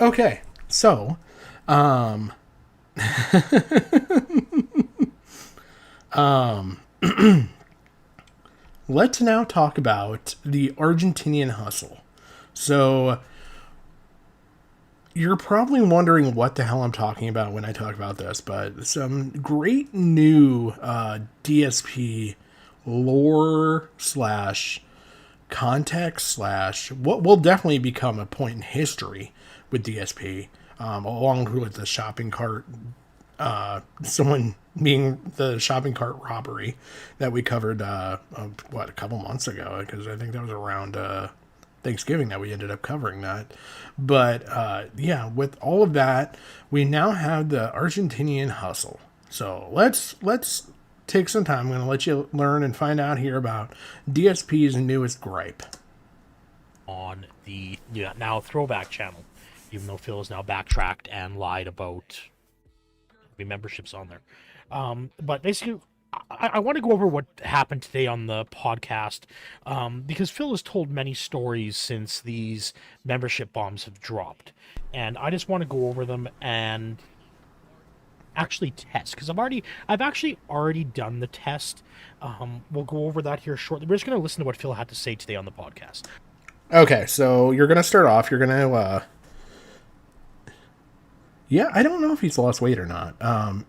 Okay, so um, um, let's now talk about the Argentinian hustle. So you're probably wondering what the hell I'm talking about when I talk about this, but some great new DSP lore slash context slash what will definitely become a point in history with DSP, along with the shopping cart, someone being the shopping cart robbery that we covered, a couple months ago, because I think that was around Thanksgiving that we ended up covering that. But yeah, with all of that, we now have the Argentinian hustle. So let's take some time. I'm going to let you learn and find out here about DSP's newest gripe. On the now throwback channel, even though Phil has now backtracked and lied about the memberships on there. But basically, I want to go over what happened today on the podcast, because Phil has told many stories since these membership bombs have dropped, and I just want to go over them and actually test, because I've actually already done the test. We'll go over that here shortly. We're just going to listen to what Phil had to say today on the podcast. Okay, so you're going to start off. You're going to yeah, I don't know if he's lost weight or not.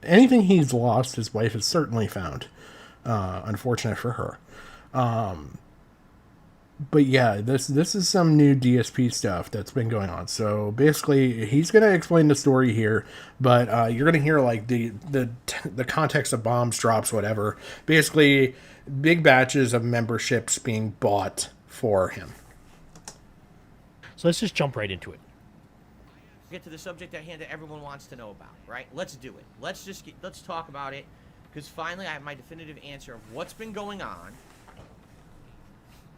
Anything he's lost, his wife has certainly found. Unfortunate for her. But yeah, this is some new DSP stuff that's been going on. So basically, he's gonna explain the story here, but you're gonna hear like the context of bombs, drops, whatever. Basically, big batches of memberships being bought for him. So let's just jump right into it. Get to the subject at hand that everyone wants to know about, right? Let's do it. Let's talk about it, because finally I have my definitive answer of what's been going on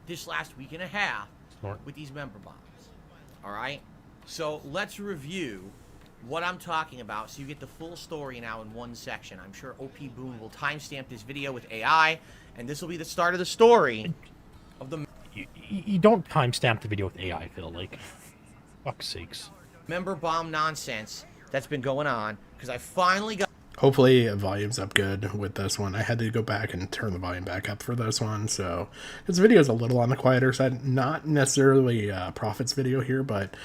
this last week and a half with these member bombs. All right, so let's review what I'm talking about so you get the full story now in one section. I'm sure OP Boone will timestamp this video with AI, and this will be the start of the story of the You don't timestamp the video with AI, Phil. Like, fuck's sakes. Member bomb nonsense that's been going on, because I finally got. Hopefully, volume's up good with this one. I had to go back and turn the volume back up for this one, so this video is a little on the quieter side. Not necessarily Profit's video here, but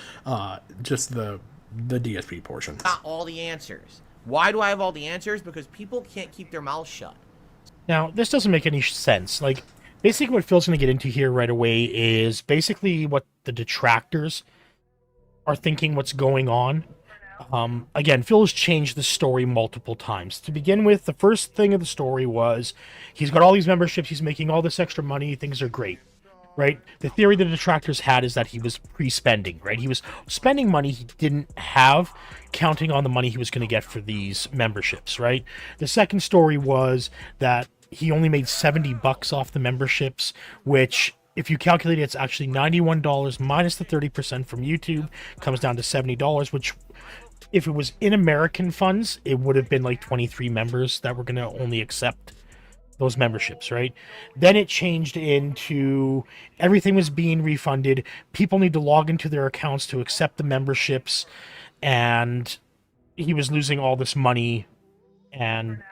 just the DSP portion. Got all the answers. Why do I have all the answers? Because people can't keep their mouths shut. Now, this doesn't make any sense. Like, basically what Phil's going to get into here right away is basically what the detractors are thinking what's going on. Again, Phil has changed the story multiple times. To begin with, the first thing of the story was he's got all these memberships, he's making all this extra money, things are great, right? The theory the detractors had is that he was pre-spending, right? He was spending money he didn't have, counting on the money he was going to get for these memberships, right? The second story was that he only made $70 off the memberships, which, if you calculate it, it's actually $91 minus the 30% from YouTube, comes down to $70, which, if it was in American funds, it would have been like 23 members that were going to only accept those memberships, right? Then it changed into everything was being refunded. People need to log into their accounts to accept the memberships, and he was losing all this money, and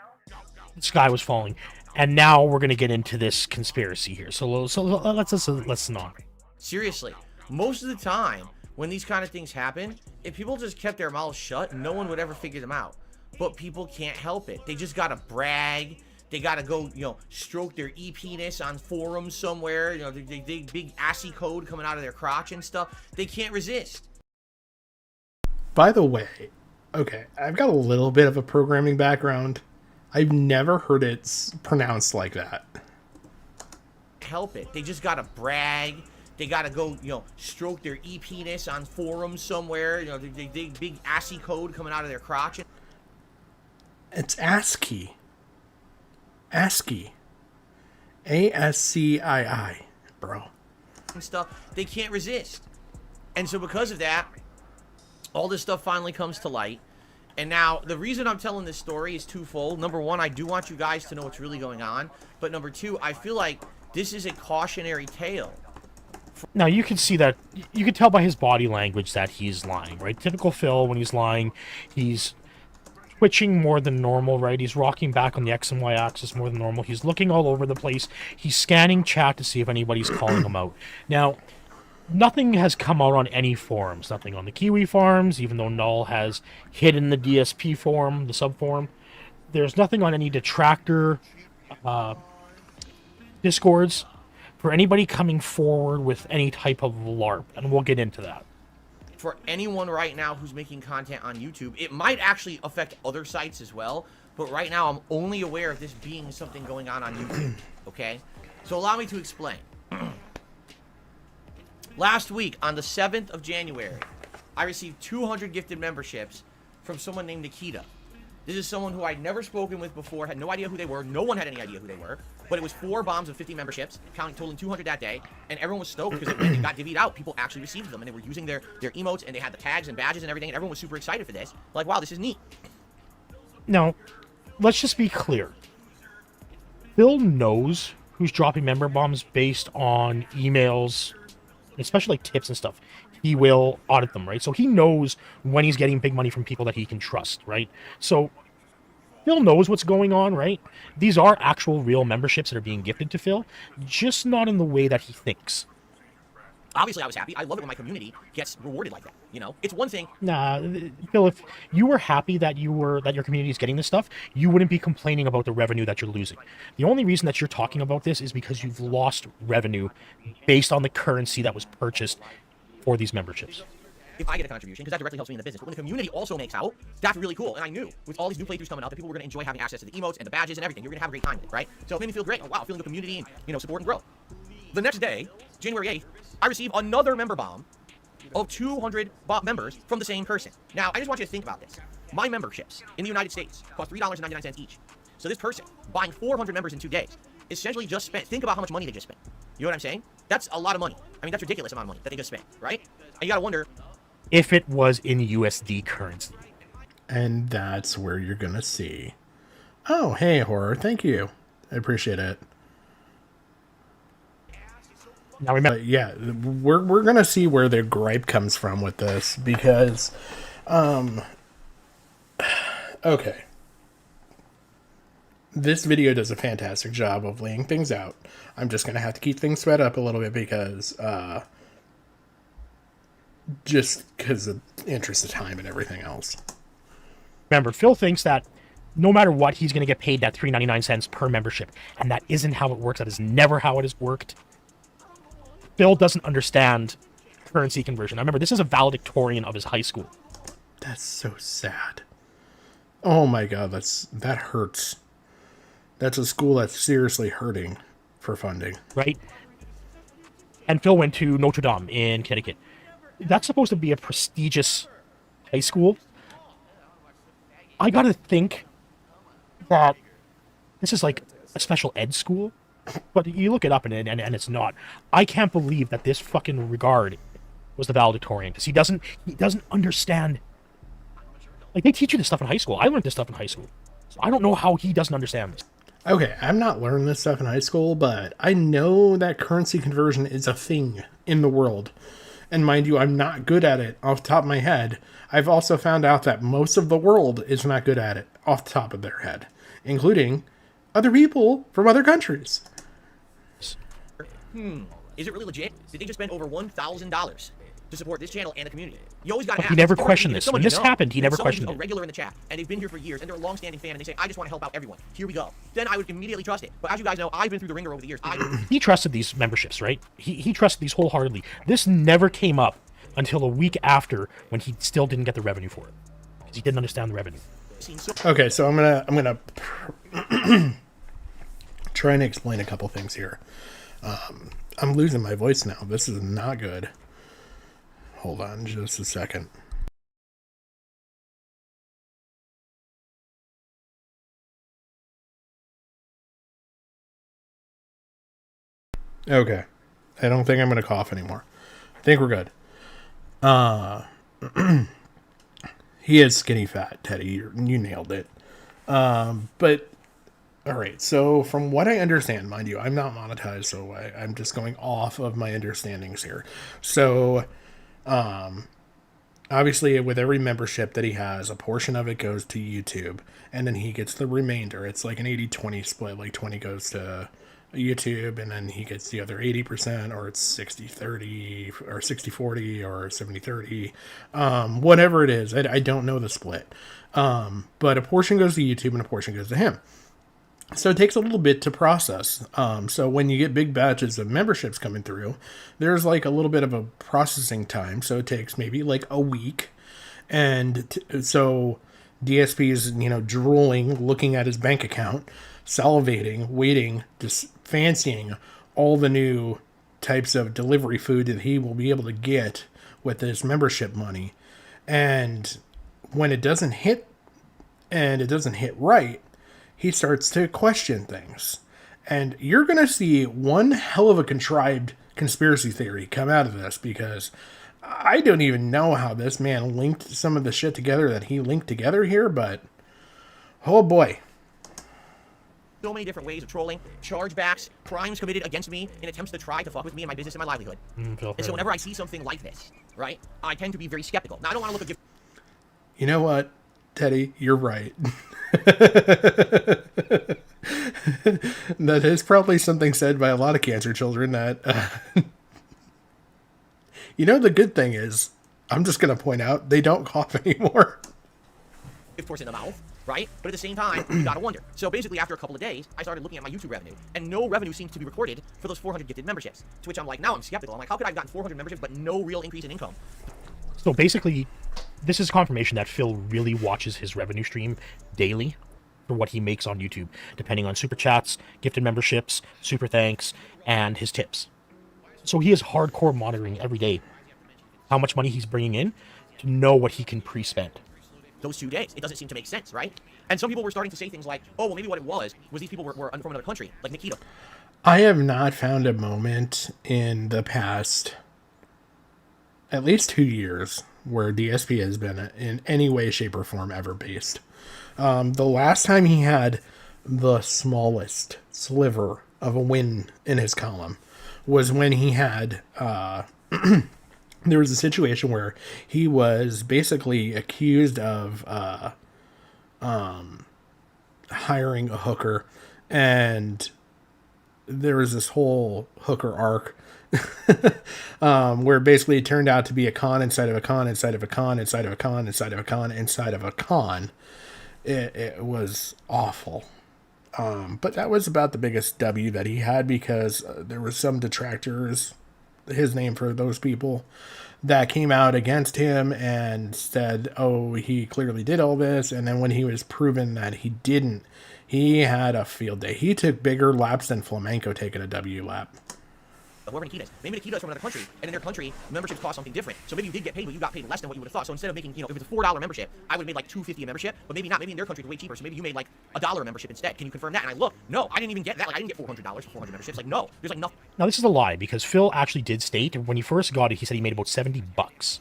the sky was falling. And now we're going to get into this conspiracy here. So let's not. Seriously, most of the time when these kind of things happen, if people just kept their mouths shut, no one would ever figure them out. But people can't help it. They just gotta brag. They gotta go, stroke their EP-ness on forums somewhere. They big assy code coming out of their crotch and stuff. They can't resist. By the way, okay, I've got a little bit of a programming background. I've never heard it pronounced like that. Help it. They just gotta brag. They gotta go, stroke their EP-ness on forums somewhere. They big assy code coming out of their crotch. It's ASCII. ASCII. ASCII, bro. And stuff. They can't resist. And so because of that, all this stuff finally comes to light. And now, the reason I'm telling this story is twofold. Number one, I do want you guys to know what's really going on. But number two, I feel like this is a cautionary tale Now you can see that, you can tell by his body language that he's lying, right? Typical Phil, when he's lying, he's twitching more than normal, right? He's rocking back on the X and Y axis more than normal. He's looking all over the place. He's scanning chat to see if anybody's calling him out. Now, nothing has come out on any forums. Nothing on the Kiwi forums, even though Null has hidden the DSP forum, the subforum. There's nothing on any detractor discords for anybody coming forward with any type of LARP, and we'll get into that. For anyone right now who's making content on YouTube, it might actually affect other sites as well, but right now I'm only aware of this being something going on YouTube, okay? So allow me to explain. Last week, on the 7th of January, I received 200 gifted memberships from someone named Nikita. This is someone who I'd never spoken with before, had no idea who they were, no one had any idea who they were, but it was 4 bombs of 50 memberships, totaling 200 that day, and everyone was stoked because when it got divvied out, people actually received them, and they were using their emotes, and they had the tags and badges and everything, and everyone was super excited for this. Like, wow, this is neat. Now, let's just be clear. Phil knows who's dropping member bombs based on emails, especially like tips and stuff. He will audit them, right? So he knows when he's getting big money from people that he can trust, right? So Phil knows what's going on, right? These are actual real memberships that are being gifted to Phil, just not in the way that he thinks. Obviously, I was happy. I love it when my community gets rewarded like that. You know, it's one thing. Nah, Phil, if you were happy that your community is getting this stuff, you wouldn't be complaining about the revenue that you're losing. The only reason that you're talking about this is because you've lost revenue based on the currency that was purchased for these memberships. If I get a contribution, because that directly helps me in the business. But when the community also makes out, that's really cool. And I knew with all these new playthroughs coming out that people were going to enjoy having access to the emotes and the badges and everything. You're going to have a great time with it, right? So it made me feel great. Oh, wow, feeling the community and, you know, support and grow. The next day, January 8th, I received another member bomb of 200 members from the same person. Now, I just want you to think about this. My memberships in the United States cost $3.99 each. So this person buying 400 members in 2 days essentially just spent, think about how much money they just spent. You know what I'm saying? That's a lot of money. I mean, that's a ridiculous amount of money that they just spent, right? And you got to wonder, if it was in USD currency. And that's where you're going to see. Oh, hey, Horror. Thank you. I appreciate it. Now remember, But yeah, we're going to see where their gripe comes from with this because, okay. This video does a fantastic job of laying things out. I'm just going to have to keep things sped up a little bit because, just because of interest of time and everything else. remember, Phil thinks that no matter what, he's going to get paid that $3.99 per membership. And that isn't how it works. That is never how it has worked. Phil doesn't understand currency conversion. I remember, this is a valedictorian of his high school. That's so sad. Oh my god, that hurts. That's a school that's seriously hurting for funding. Right? And Phil went to Notre Dame in Connecticut. That's supposed to be a prestigious high school. I gotta think that this is like a special ed school, but you look it up and it's not. I can't believe that this fucking regard was the valedictorian, because he doesn't understand. Like, they teach you this stuff in high school. I learned this stuff in high school. So I don't know how he doesn't understand this. Okay, I'm not learning this stuff in high school, but I know that currency conversion is a thing in the world. And mind you, I'm not good at it off the top of my head. I've also found out that most of the world is not good at it off the top of their head, including other people from other countries. is it really legit? Did they just spend over $1,000 to support this channel and the community? You always got to ask. He never questioned this. When this happened, he never questioned it. A regular in the chat, and they've been here for years, and they're a long-standing fan, and they say, I just want to help out everyone. Here we go. Then I would immediately trust it. But as you guys know, I've been through the ringer over the years. He trusted these memberships, right? He trusted these wholeheartedly. This never came up until a week after, when he still didn't get the revenue for it, because he didn't understand the revenue. Okay, so I'm gonna try and explain a couple things here. I'm losing my voice now. This is not good. Hold on just a second. Okay. I don't think I'm going to cough anymore. I think we're good. He is skinny fat, Teddy. You nailed it. But All right. So from what I understand, mind you, I'm not monetized, so I'm just going off of my understandings here. So obviously, with every membership that he has, a portion of it goes to YouTube, and then he gets the remainder. It's like an 80-20 split. Like 20 goes to YouTube, and then he gets the other 80%, or it's 60-30, or 60-40, or 70-30. Whatever it is. I don't know the split. But a portion goes to YouTube, and a portion goes to him. So it takes a little bit to process. So when you get big batches of memberships coming through, there's like a little bit of a processing time. So it takes maybe like a week. And so DSP is, drooling, looking at his bank account, salivating, waiting, just fancying all the new types of delivery food that he will be able to get with this membership money. And when it doesn't hit, and it doesn't hit right, he starts to question things. And you're going to see one hell of a contrived conspiracy theory come out of this, because I don't even know how this man linked some of the shit together that he linked together here, but oh boy. So many different ways of trolling, chargebacks, crimes committed against me in attempts to try to fuck with me and my business and my livelihood. And so whenever I see something like this, right, I tend to be very skeptical. Now, I don't want to look a gift. You know what, Teddy? You're right. That is probably something said by a lot of cancer children that, the good thing is, I'm just going to point out, they don't cough anymore. Of course, in the mouth, right? But at the same time, you gotta wonder. So basically, after a couple of days, I started looking at my YouTube revenue, and no revenue seems to be recorded for those 400 gifted memberships. To which I'm like, now I'm skeptical. I'm like, how could I have gotten 400 memberships but no real increase in income? So basically, this is confirmation that Phil really watches his revenue stream daily for what he makes on YouTube, depending on super chats, gifted memberships, super thanks, and his tips. So he is hardcore monitoring every day how much money he's bringing in to know what he can pre-spend. Those 2 days, it doesn't seem to make sense, right? And some people were starting to say things like, oh, well, maybe what it was these people were from another country, like Nikita. I have not found a moment in the past at least 2 years where DSP has been in any way, shape, or form ever based. The last time he had the smallest sliver of a win in his column was when he had there was a situation where he was basically accused of hiring a hooker, and there was this whole hooker arc where basically it turned out to be a con inside of a con inside of a con inside of a con inside of a con inside of a con. It was awful. But that was about the biggest W that he had, because there were some detractors, his name for those people, that came out against him and said, oh, he clearly did all this. And then when he was proven that he didn't, he had a field day. He took bigger laps than Flamenco taking a W lap. Whoever Nikita is. Maybe Nikita is from another country, and in their country, memberships cost something different. So maybe you did get paid, but you got paid less than what you would have thought. So instead of making, if it's a $4 membership, I would have made like $2.50 a membership, but maybe not. Maybe in their country it's way cheaper. So maybe you made like $1 a membership instead. Can you confirm that? And I look, no, I didn't even get that. Like, I didn't get $400 for 400 memberships. Like, no, there's like nothing. Now this is a lie, because Phil actually did state when he first got it, he said he made about $70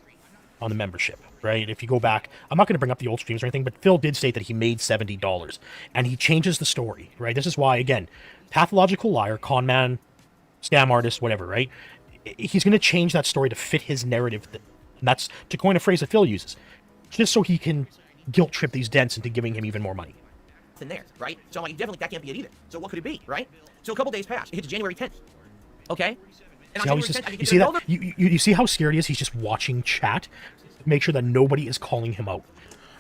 on the membership, right? If you go back, I'm not going to bring up the old streams or anything, but Phil did state that he made $70, and he changes the story, right? This is why, again, pathological liar, con man, scam artist, whatever, right? He's going to change that story to fit his narrative. And that's, to coin a phrase that Phil uses, just so he can guilt trip these dents into giving him even more money. In there, right? So I'm like, definitely that can't be it either. So what could it be, right? So a couple days pass. It hits January 10th. Okay? And See how he's just, you see that? You see how scared he is? He's just watching chat to make sure that nobody is calling him out.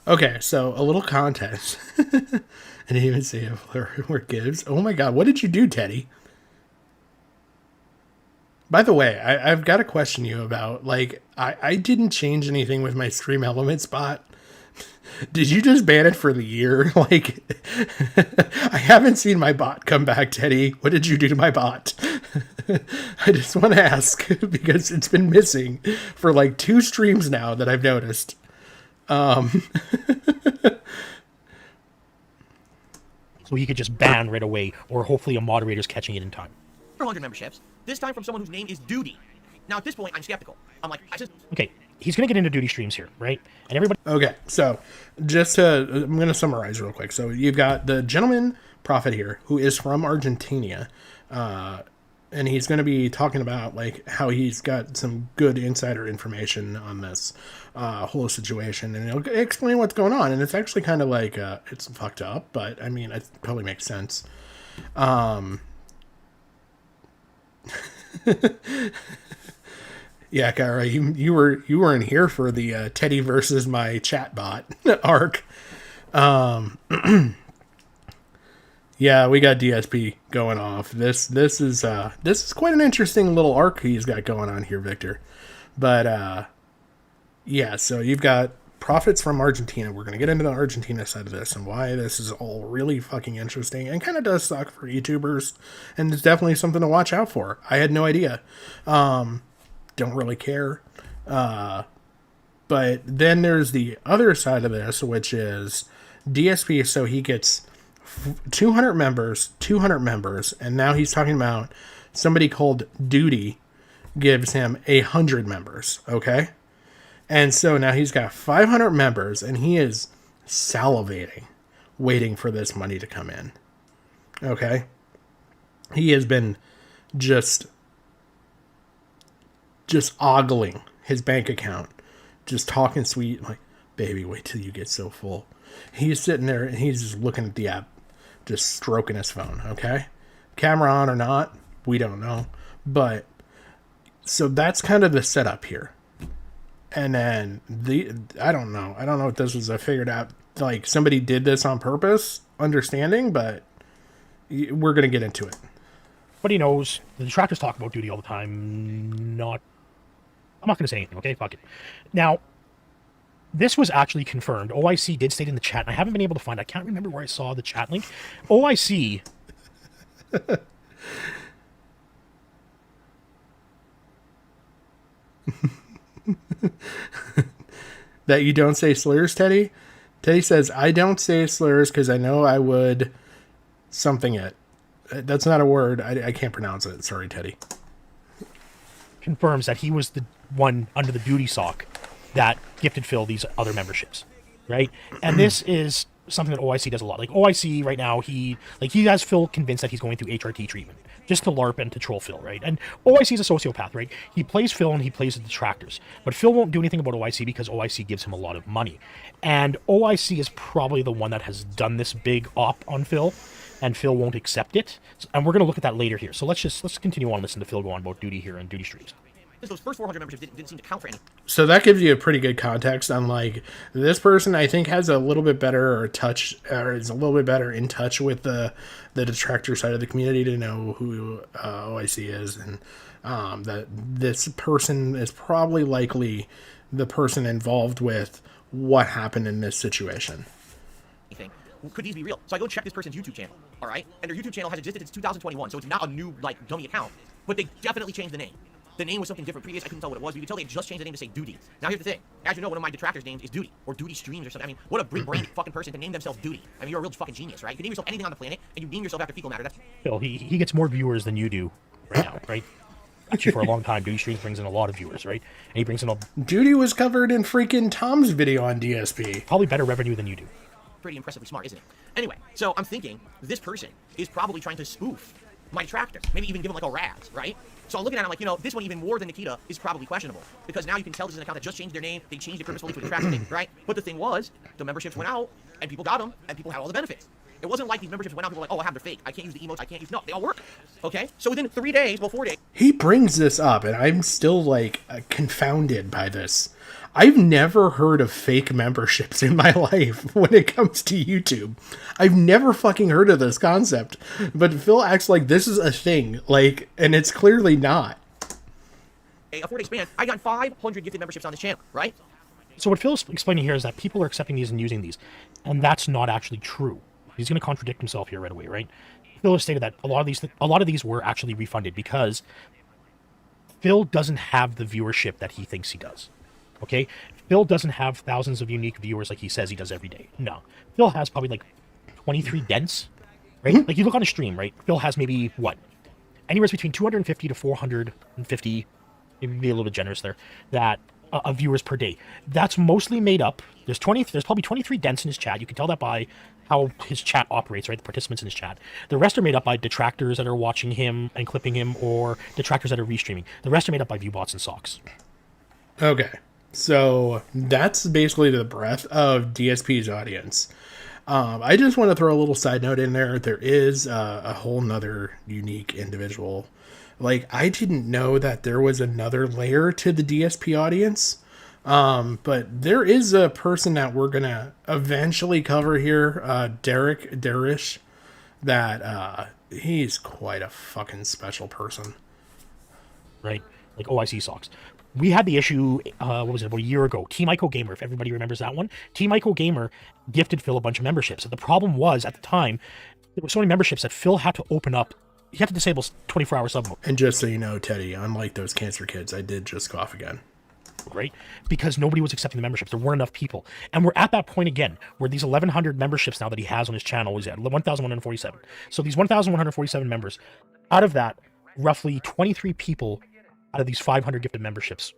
Okay, so a little context. I didn't even see where Gibbs. Oh my god, what did you do, Teddy? By the way, I've got to question you about, like, I didn't change anything with my Stream Elements bot. Did you just ban it for the year? Like, I haven't seen my bot come back, Teddy. What did you do to my bot? I just want to ask, because it's been missing for like 2 streams now that I've noticed. So he could just ban right away, or hopefully a moderator's catching it in time. 400 memberships. This time from someone whose name is Duty. Now at this point, I'm skeptical. I'm like, okay, he's gonna get into duty streams here, right? And everybody. Okay, so I'm gonna summarize real quick. So you've got the gentleman Prophet here, who is from Argentina, and he's going to be talking about like how he's got some good insider information on this whole situation, and he'll explain what's going on. And it's actually kind of like it's fucked up, but I mean, it probably makes sense. Yeah, Kyra, you weren't here for the Teddy versus my chatbot arc. Yeah, we got DSP going off. This is quite an interesting little arc he's got going on here, Victor. But yeah, so you've got profits from Argentina. We're gonna get into the Argentina side of this and why this is all really fucking interesting and kind of does suck for YouTubers, and it's definitely something to watch out for. I had no idea. Don't really care. But then there's the other side of this, which is DSP. So he gets 200 members, and now he's talking about somebody called Duty gives him 100 members. Okay. And so now he's got 500 members, and he is salivating, waiting for this money to come in. Okay. He has been just ogling his bank account, just talking sweet, like, baby, wait till you get so full. He's sitting there and he's just looking at the app, just stroking his phone. Okay. Camera on or not, we don't know. But so that's kind of the setup here. And then I don't know if this was a figured out, like somebody did this on purpose, understanding, but we're going to get into it. But he knows the detractors talk about Duty all the time. I'm not going to say anything, okay? Fuck it. Now, this was actually confirmed. OIC did state in the chat, and I haven't been able to find, I can't remember where I saw the chat link. OIC that you don't say slurs, Teddy? Teddy says, I don't say slurs because I know I would something it. That's not a word. I can't pronounce it. Sorry, Teddy. confirms that he was the one under the Duty sock that gifted Phil these other memberships, right? And this is something that OIC does a lot. Like OIC right now, he has Phil convinced that he's going through HRT treatment just to LARP and to troll Phil, right? And OIC is a sociopath, right? He plays Phil and he plays the detractors, but Phil won't do anything about OIC because OIC gives him a lot of money, and OIC is probably the one that has done this big op on Phil, and Phil won't accept it. And we're going to look at that later here. So let's continue on listening to Phil go on about Duty here and Duty streams. Those first 400 memberships didn't seem to count for anything. So that gives you a pretty good context on, like, this person I think has a little bit better is a little bit better in touch with the detractor side of the community to know who OIC is, and that this person is probably likely the person involved with what happened in this situation. Could these be real? So I go check this person's YouTube channel, all right? And their YouTube channel has existed since 2021, so it's not a new, like, dummy account. But they definitely changed the name. The name was something different previous. I couldn't tell what it was, but you could tell they just changed the name to say Duty. Now here's the thing. As you know, one of my detractors' names is Duty, or Duty Streams or something. I mean, what a big-brained fucking person to name themselves Duty. I mean, you're a real fucking genius, right? You can name yourself anything on the planet, and you name yourself after fecal matter. That's... Phil, he gets more viewers than you do right now, right? Actually, for a long time, Duty Streams brings in a lot of viewers, right? And he brings in Duty was covered in freaking Tom's video on DSP. probably better revenue than you do. Pretty impressively smart, isn't it? Anyway, so I'm thinking this person is probably trying to spoof my detractor. Maybe even give him like a razz, right? So I'm looking at him like, you know, this one even more than Nikita is probably questionable, because now you can tell this is an account that just changed their name. They changed it purposefully to a detractor thing, right? But the thing was, the memberships went out and people got them and people had all the benefits. It wasn't like these memberships went out and people were like, oh, I have, they're fake. I can't use the emotes. I can't use, no, they all work. Okay? So within 3 days, well, 4 days. He brings this up and I'm still like confounded by this. I've never heard of fake memberships in my life when it comes to YouTube. I've never fucking heard of this concept. But Phil acts like this is a thing, like, and it's clearly not. A 4-day span, I got 500 gifted memberships on this channel, right? So what Phil's explaining here is that people are accepting these and using these, and that's not actually true. He's going to contradict himself here right away, right? Phil has stated that a lot of these were actually refunded because Phil doesn't have the viewership that he thinks he does. Okay? Phil doesn't have thousands of unique viewers like he says he does every day. No. Phil has probably like 23 dents, right? Like you look on a stream, right? Phil has maybe, what? Anywhere between 250 to 450, maybe a little bit generous there, that of viewers per day. That's mostly made up. There's probably 23 dents in his chat. You can tell that by how his chat operates, right? The participants in his chat. The rest are made up by detractors that are watching him and clipping him, or detractors that are restreaming. The rest are made up by viewbots and socks. Okay. So that's basically the breadth of DSP's audience. I just want to throw a little side note in there. There is a whole nother unique individual. Like, I didn't know that there was another layer to the DSP audience. But there is a person that we're going to eventually cover here, Derek Darish, that he's quite a fucking special person. Right? Like OIC socks. We had the issue, what was it, about a year ago. Team Ico Gamer, if everybody remembers that one. Team Ico Gamer gifted Phil a bunch of memberships. And the problem was, at the time, there were so many memberships that Phil had to open up. He had to disable 24-hour sub mode. And just so you know, Teddy, unlike those cancer kids, I did just cough again. Right? Because nobody was accepting the memberships. There weren't enough people. And we're at that point again, where these 1,100 memberships now that he has on his channel is at 1,147. So these 1,147 members, out of that, roughly 23 people out of these 500 gifted memberships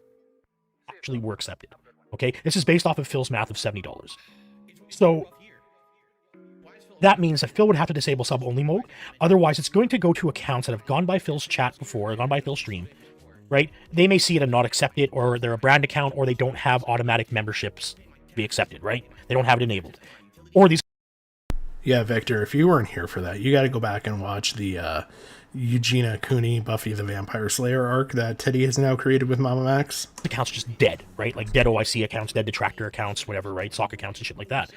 actually were accepted. Okay? This is based off of Phil's math of $70. So that means that Phil would have to disable sub-only mode. Otherwise, it's going to go to accounts that have gone by Phil's chat before, gone by Phil's stream, right? They may see it and not accept it, or they're a brand account, or they don't have automatic memberships to be accepted, right? They don't have it enabled. Or these... Yeah, Victor, if you weren't here for that, you got to go back and watch the Eugenia Cooney, Buffy the Vampire Slayer arc that Teddy has now created with Mama Max. accounts are just dead, right? Like dead OIC accounts, dead detractor accounts, whatever, right? Sock accounts and shit like that.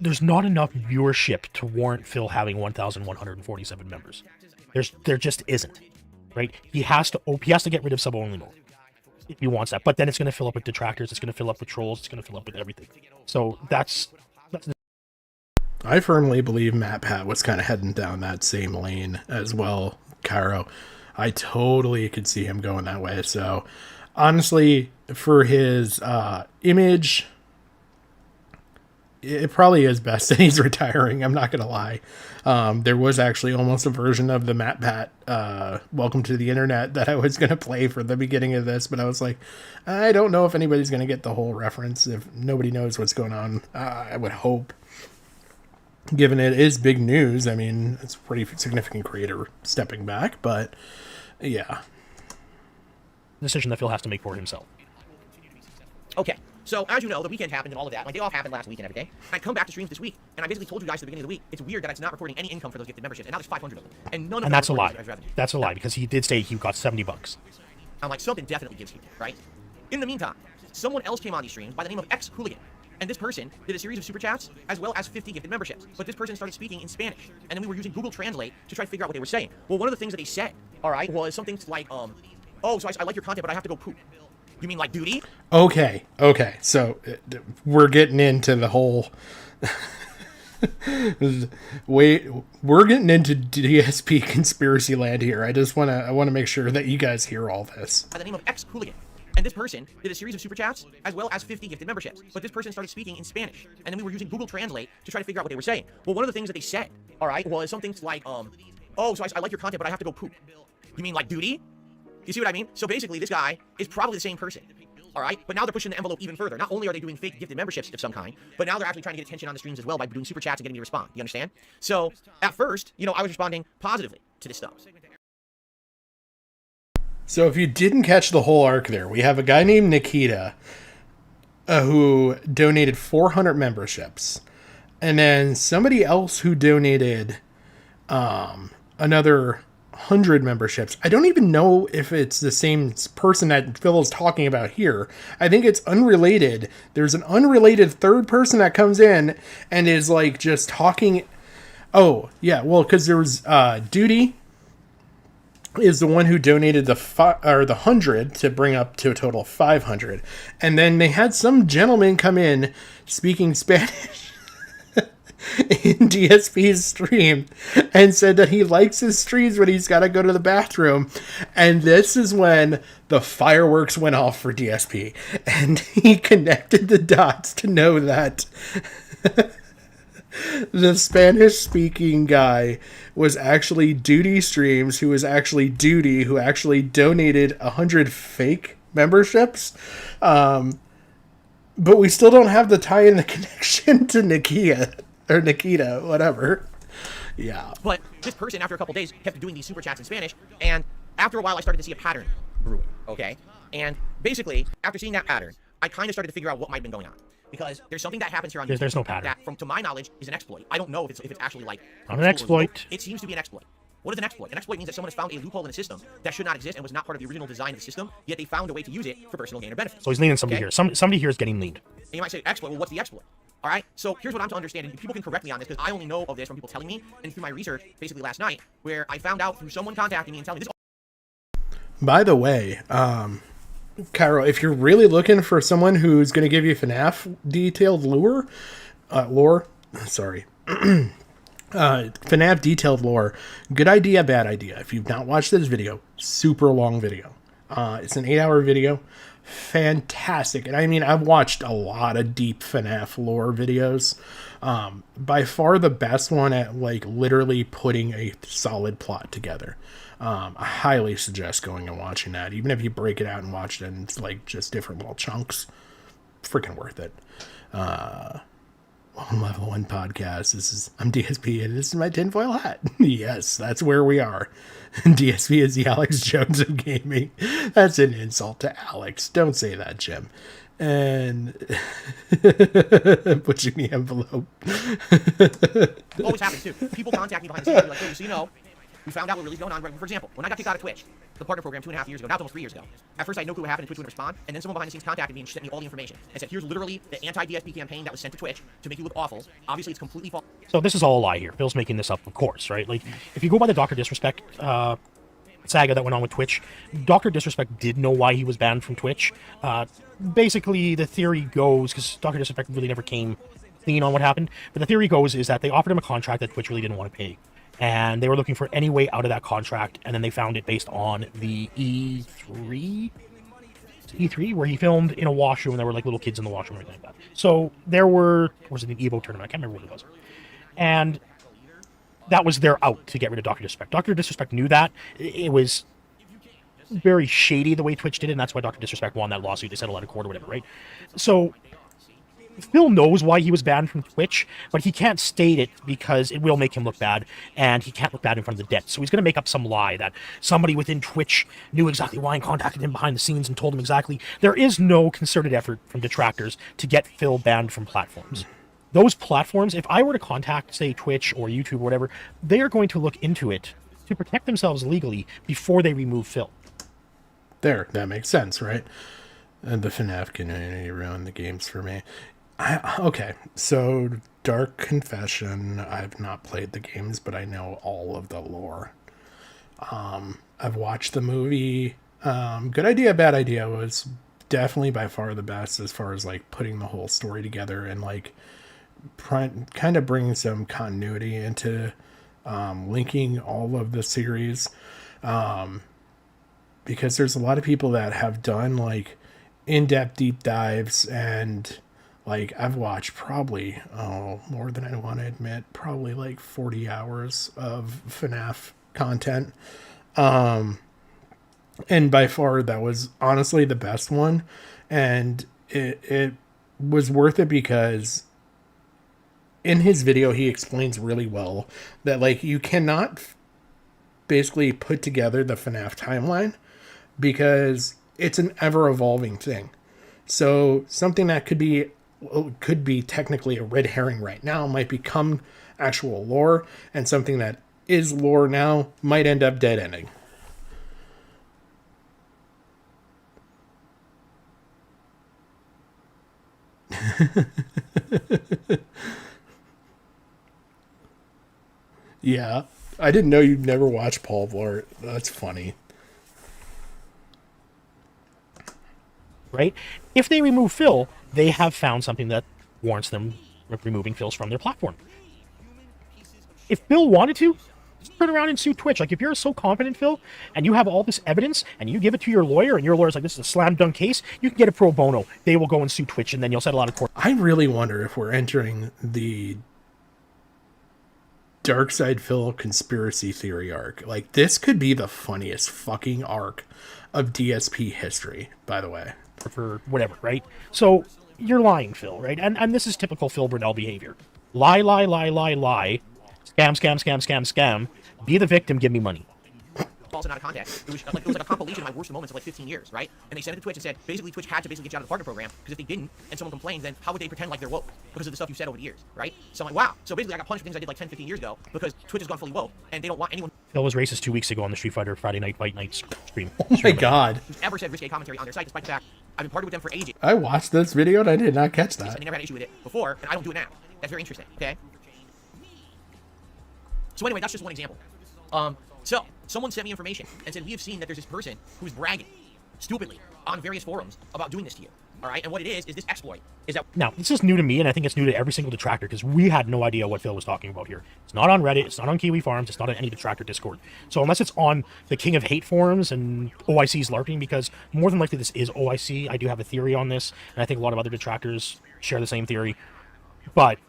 There's not enough viewership to warrant Phil having 1,147 members. There just isn't, right? He has to get rid of sub-only mode if he wants that. But then it's going to fill up with detractors. It's going to fill up with trolls. It's going to fill up with everything. So that's I firmly believe Matt Pat was kind of heading down that same lane as well, Cairo. I totally could see him going that way. So honestly, for his image, it probably is best that he's retiring. I'm not going to lie. There was actually almost a version of the Matt Pat Welcome to the Internet that I was going to play for the beginning of this, but I was like, I don't know if anybody's going to get the whole reference. If nobody knows what's going on, I would hope. Given it is big news, I mean, it's a pretty significant creator stepping back, but yeah. decision that Phil has to make for himself. Okay, so as you know, the weekend happened and all of that. My day off happened last week and everything. I come back to streams this week, and I basically told you guys at the beginning of the week, it's weird that it's not recording any income for those gifted memberships, and now there's 500 of them. And none of them that's a lie. as revenue. That's a lie, because he did say he got $70. I'm like, something definitely gives you, right? In the meantime, someone else came on these streams by the name of X Hooligan. And this person did a series of super chats as well as 50 gifted memberships. But this person started speaking in Spanish. And then we were using Google Translate to try to figure out what they were saying. Well, one of the things that they said, all right, was something like, oh, so I like your content, but I have to go poop. You mean like duty? Okay. So we're getting into the whole... we're getting into DSP conspiracy land here. I want to make sure that you guys hear all this. By the name of X Hooligan. And this person did a series of super chats as well as 50 gifted memberships. But this person started speaking in Spanish. And then we were using Google Translate to try to figure out what they were saying. Well, one of the things that they said, all right, was something like, oh, so I like your content, but I have to go poop. You mean like duty? You see what I mean? So basically, this guy is probably the same person. All right, but now they're pushing the envelope even further. Not only are they doing fake gifted memberships of some kind, but now they're actually trying to get attention on the streams as well by doing super chats and getting me to respond. You understand? So at first, I was responding positively to this stuff. So if you didn't catch the whole arc there, we have a guy named Nikita who donated 400 memberships. And then somebody else who donated another 100 memberships. I don't even know if it's the same person that Phil is talking about here. I think it's unrelated. There's an unrelated third person that comes in and is like just talking. Oh, yeah. Well, because there was Duty is the one who donated the 100 to bring up to a total of 500. And then they had some gentleman come in speaking Spanish in DSP's stream and said that he likes his streams when he's got to go to the bathroom. And this is when the fireworks went off for DSP. And he connected the dots to know that the Spanish-speaking guy was actually Duty Streams, who was actually Duty, who actually donated 100 fake memberships. But we still don't have the tie in the connection to Nikia. or Nikita, whatever. Yeah. But this person, after a couple days, kept doing these super chats in Spanish, and after a while, I started to see a pattern brewing, okay? And basically, after seeing that pattern, I kind of started to figure out what might have been going on. Because there's something that happens here on YouTube. There's no pattern. That, to my knowledge, is an exploit. I don't know if it's actually like... Not an exploit. It seems to be an exploit. What is an exploit? An exploit means that someone has found a loophole in the system that should not exist and was not part of the original design of the system, yet they found a way to use it for personal gain or benefit. So he's leaning somebody here. Somebody here is getting leaned. And you might say, exploit, well, what's the exploit? All right, so here's what I'm to understand, and people can correct me on this, because I only know of this from people telling me, and through my research, basically last night, where I found out through someone contacting me and telling me this. By the way, Cairo, if you're really looking for someone who's going to give you FNAF detailed lore, FNAF detailed lore, good idea, bad idea. If you've not watched this video, super long video. It's an 8-hour video. Fantastic. And I mean, I've watched a lot of deep FNAF lore videos. By far the best one at like literally putting a solid plot together. I highly suggest going and watching that. Even if you break it out and watch it in like just different little chunks, freaking worth it. Level 1 podcast. I'm DSP and this is my tinfoil hat. Yes, that's where we are. DSP is the Alex Jones of gaming. That's an insult to Alex. Don't say that, Jim. And pushing the envelope. Always happens too. People contact me behind the scenes and be like, hey, so you know, we found out what really is going on. For example, when I got kicked out of Twitch, the partner program 2.5 years ago, now it's almost 3 years ago. At first I had no clue what happened and Twitch wouldn't respond, and then someone behind the scenes contacted me and sent me all the information and said, here's literally the anti-DSP campaign that was sent to Twitch to make you look awful. Obviously it's completely false. So this is all a lie here. Phil's making this up, of course, right? Like, if you go by the Dr. Disrespect saga that went on with Twitch, Dr. Disrespect did know why he was banned from Twitch. Basically, the theory goes, because Dr. Disrespect really never came clean on what happened, but the theory goes is that they offered him a contract that Twitch really didn't want to pay. And they were looking for any way out of that contract, and then they found it based on the E3, where he filmed in a washroom, and there were like little kids in the washroom or anything like that. So there were, or was it an Evo tournament? I can't remember what it was. And that was their out to get rid of Dr. Disrespect. Dr. Disrespect knew that. It was very shady the way Twitch did it, and that's why Dr. Disrespect won that lawsuit. They settled out of court or whatever, right? So Phil knows why he was banned from Twitch, but he can't state it because it will make him look bad, and he can't look bad in front of the dead. So he's going to make up some lie that somebody within Twitch knew exactly why and contacted him behind the scenes and told him exactly. There is no concerted effort from detractors to get Phil banned from platforms. Those platforms, if I were to contact, say, Twitch or YouTube or whatever, they are going to look into it to protect themselves legally before they remove Phil. There, that makes sense, right? And the FNAF community ruined the games for me. Okay, so dark confession, I've not played the games, but I know all of the lore. I've watched the movie. Good idea, bad idea was definitely by far the best as far as like putting the whole story together and like kind of bringing some continuity into linking all of the series. Because there's a lot of people that have done like in-depth deep dives, and like I've watched probably more than I want to admit, probably like 40 hours of FNAF content, and by far that was honestly the best one, and it was worth it because in his video he explains really well that like you cannot basically put together the FNAF timeline because it's an ever-evolving thing. So something that could be technically a red herring right now might become actual lore, and something that is lore now might end up dead ending. Yeah, I didn't know you'd never watched Paul Blart. That's funny. Right? If they remove Phil, they have found something that warrants them removing Phil's from their platform. If Phil wanted to, just turn around and sue Twitch. Like, if you're so confident, Phil, and you have all this evidence, and you give it to your lawyer, and your lawyer's like, this is a slam dunk case, you can get it pro bono. They will go and sue Twitch, and then you'll settle out of court. I really wonder if we're entering the Dark Side Phil conspiracy theory arc. Like, this could be the funniest fucking arc of DSP history, by the way. For whatever, right? So, you're lying, Phil, right? And this is typical Phil Burnell behavior. Lie, lie, lie, lie, lie. Scam, scam, scam, scam, scam. Be the victim, give me money. Also not a context. It was like a compilation of my worst moments of like 15 years, right? And they sent it to Twitch and said, basically Twitch had to basically get you out of the partner program, because if they didn't and someone complained, then how would they pretend like they're woke? Because of the stuff you said over the years, right? So I'm like, wow. So basically I got punished for things I did like 10, 15 years ago, because Twitch has gone fully woke, and they don't want anyone Phil was racist 2 weeks ago on the Street Fighter Friday Night Fight Night stream. Oh my god. who's ever said risque commentary on their site, despite the fact I've been partnered with them for ages. I watched this video and I did not catch And that. they never had an issue with it before, and I don't do it now. That's very interesting, okay? So anyway, that's just one example. So someone sent me information and said, we have seen that there's this person who's bragging stupidly on various forums about doing this to you. All right, and what it is this exploit is that Now, this is new to me, and I think it's new to every single detractor, because we had no idea what Phil was talking about here. It's not on Reddit, it's not on Kiwi Farms, it's not on any detractor Discord. So unless it's on the King of Hate forums and OIC's LARPing, because more than likely this is OIC, I do have a theory on this, and I think a lot of other detractors share the same theory. But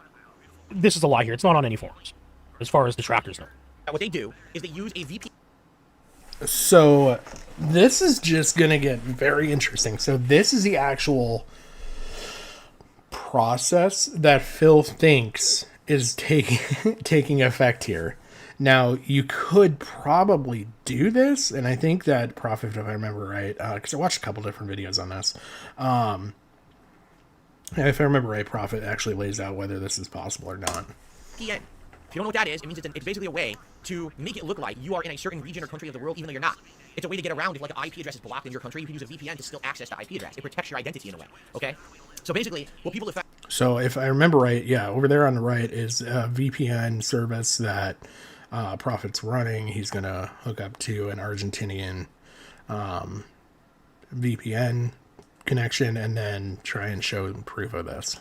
this is a lie here. It's not on any forums, as far as detractors know. what they do is they use a VPN. So this is just going to get very interesting. So this is the actual process that Phil thinks is taking effect here. Now, you could probably do this, and I think that Prophet, if I remember right, because I watched a couple different videos on this, if I remember right, Prophet actually lays out whether this is possible or not. VPN. If you don't know what that is, it means it's basically a way to make it look like you are in a certain region or country of the world, even though you're not. It's a way to get around if like an IP address is blocked in your country. You can use a VPN to still access the IP address. It protects your identity in a way. Okay. So basically, what people have. So if I remember right, yeah, over there on the right is a VPN service that Prophet's running. He's gonna hook up to an Argentinian VPN connection and then try and show proof of this.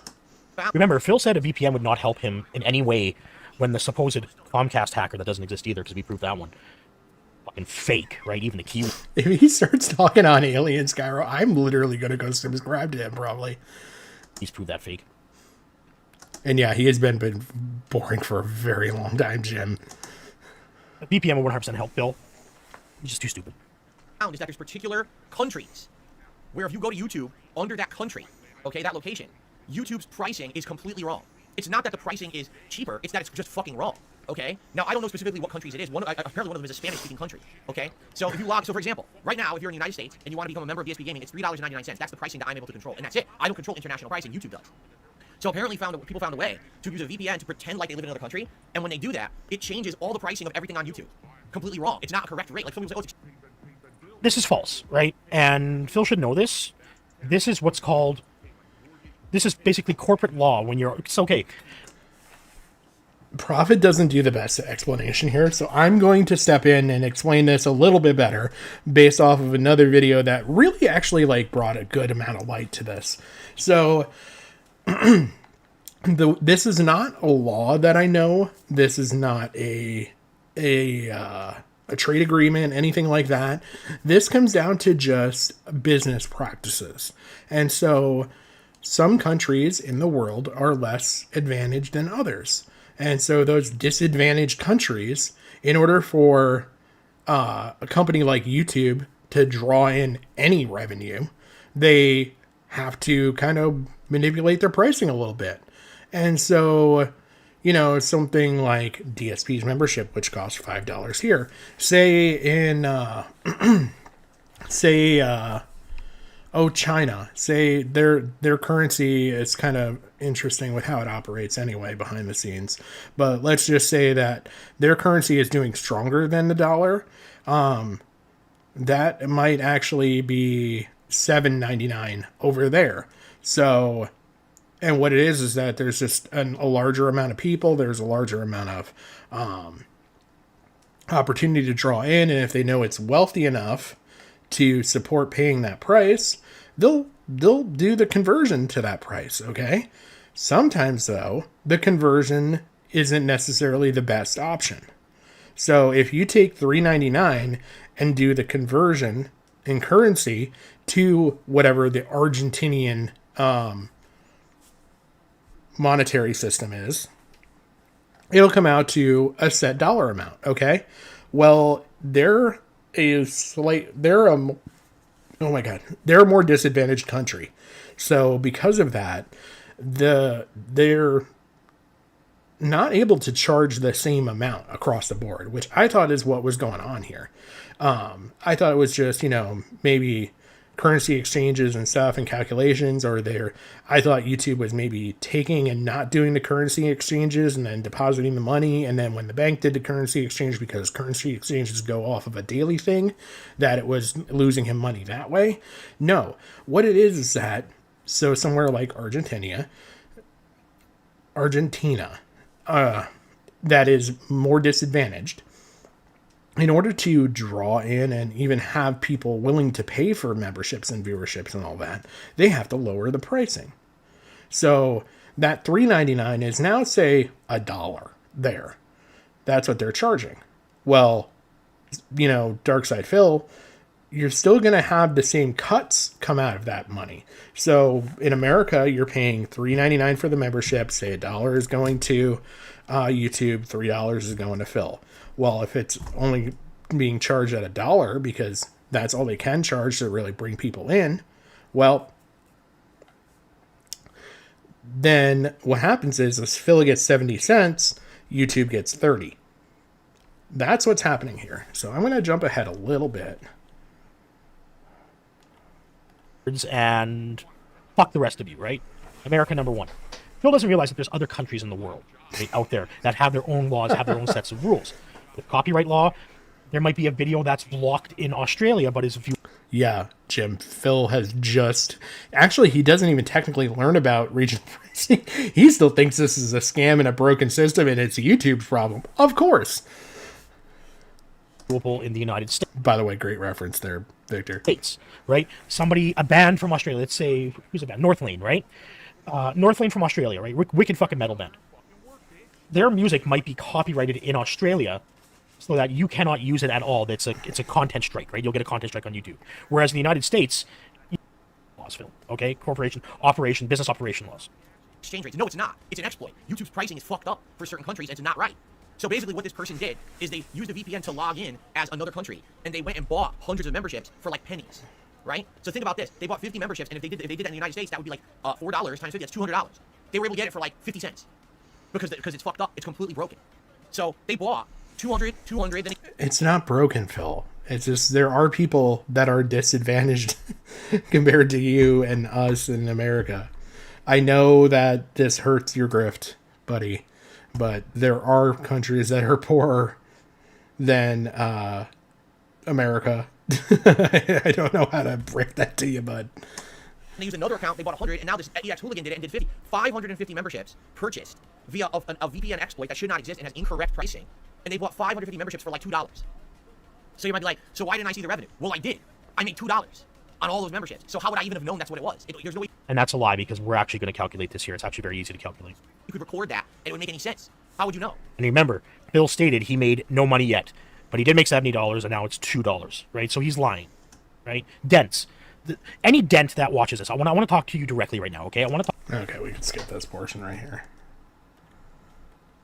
Remember, Phil said a VPN would not help him in any way when the supposed Comcast hacker that doesn't exist either, because we proved that one. Fucking fake, right? Even the key. If he starts talking on Alien Skyro, I'm literally going to go subscribe to him, probably. He's proved that fake. And yeah, he has been boring for a very long time, Jim. A VPN will 100% help Phil. He's just too stupid. Is that there's particular countries where if you go to YouTube under that country, okay, that location, YouTube's pricing is completely wrong. It's not that the pricing is cheaper, it's that it's just fucking wrong, okay? Now, I don't know specifically what countries it is. Apparently one of them is a Spanish-speaking country, okay? So if you log, so for example, right now, if you're in the United States and you want to become a member of DSP Gaming, it's $3.99. That's the pricing that I'm able to control, and that's it. I don't control international pricing, YouTube does. So apparently people found a way to use a VPN to pretend like they live in another country, and when they do that, it changes all the pricing of everything on YouTube. Completely wrong. It's not a correct rate. Like somebody was like, oh, This is false, right? And Phil should know this. This is what's called... This is basically corporate law when you're... It's okay. Prophet doesn't do the best explanation here, so I'm going to step in and explain this a little bit better based off of another video that really actually like brought a good amount of light to this. So this is not a law that I know. This is not a trade agreement, anything like that. This comes down to just business practices. And so some countries in the world are less advantaged than others. And so those disadvantaged countries, in order for a company like YouTube to draw in any revenue, they have to kind of manipulate their pricing a little bit. And so, you know, something like DSP's membership, which costs $5 here, say in, China, say their currency is kind of interesting with how it operates anyway behind the scenes. But let's just say that their currency is doing stronger than the dollar. That might actually be $7.99 over there. So, and what it is that there's just a larger amount of people. There's a larger amount of opportunity to draw in. And if they know it's wealthy enough to support paying that price, they'll do the conversion to that price, okay? Sometimes, though, the conversion isn't necessarily the best option. So if you take $3.99 and do the conversion in currency to whatever the Argentinian monetary system is, it'll come out to a set dollar amount, okay? Well, they're a more disadvantaged country. So because of that, their not able to charge the same amount across the board, which I thought is what was going on here. I thought it was just, maybe currency exchanges and stuff and calculations, or I thought YouTube was maybe taking and not doing the currency exchanges and then depositing the money. And then when the bank did the currency exchange, because currency exchanges go off of a daily thing, that it was losing him money that way. No, what it is that, so somewhere like Argentina, that is more disadvantaged, in order to draw in and even have people willing to pay for memberships and viewerships and all that, they have to lower the pricing. So that $3.99 is now, say, $1 there. That's what they're charging. Well, Dark Side Phil, you're still going to have the same cuts come out of that money. So in America, you're paying $3.99 for the membership. Say $1 is going to YouTube, $3 is going to Phil. Well, if it's only being charged at $1 because that's all they can charge to really bring people in, well, then what happens is Phil gets 70 cents, YouTube gets 30. That's what's happening here. So I'm going to jump ahead a little bit. And fuck the rest of you, right? America number one. Phil doesn't realize that there's other countries in the world, right, out there that have their own laws, have their own sets of rules. With copyright law, there might be a video that's blocked in Australia, but is viewed. Yeah, Jim, Phil has actually, he doesn't even technically learn about regional pricing. He still thinks this is a scam and a broken system and it's YouTube's problem. Of course. In the United States. By the way, great reference there, Victor. States, right? A band from Australia, let's say, who's a band? Northlane, right? Northlane from Australia, right? Wicked fucking metal band. Their music might be copyrighted in Australia, so that you cannot use it at all. It's a content strike, right? You'll get a content strike on YouTube. Whereas in the United States, laws, Phil, okay? Business operation laws. Exchange rates. No, it's not. It's an exploit. YouTube's pricing is fucked up for certain countries, and it's not right. So basically what this person did is they used a VPN to log in as another country, and they went and bought hundreds of memberships for like pennies, right? So think about this. They bought 50 memberships, and if they did that in the United States, that would be like $4 times 50, that's $200. They were able to get it for like 50 cents because it's fucked up. It's completely broken. So they bought 200, then it's not broken, Phil. It's just there are people that are disadvantaged compared to you and us in America. I know that this hurts your grift, buddy, but there are countries that are poorer than America. I don't know how to break that to you, bud. They used another account, they bought 100, and now this EX Hooligan did it and did 50. 550 memberships purchased via a VPN exploit that should not exist and has incorrect pricing. And they bought 550 memberships for like $2. So you might be like, so why didn't I see the revenue? Well, I did. I made $2 on all those memberships. So how would I even have known that's what it was? There's no way. And that's a lie, because we're actually going to calculate this here. It's actually very easy to calculate. You could record that, and it would make any sense. How would you know? And remember, Bill stated he made no money yet, but he did make $70, and now it's $2, right? So he's lying, right? Dents. Any dent that watches this, I want to talk to you directly right now, okay? Okay, we can skip this portion right here.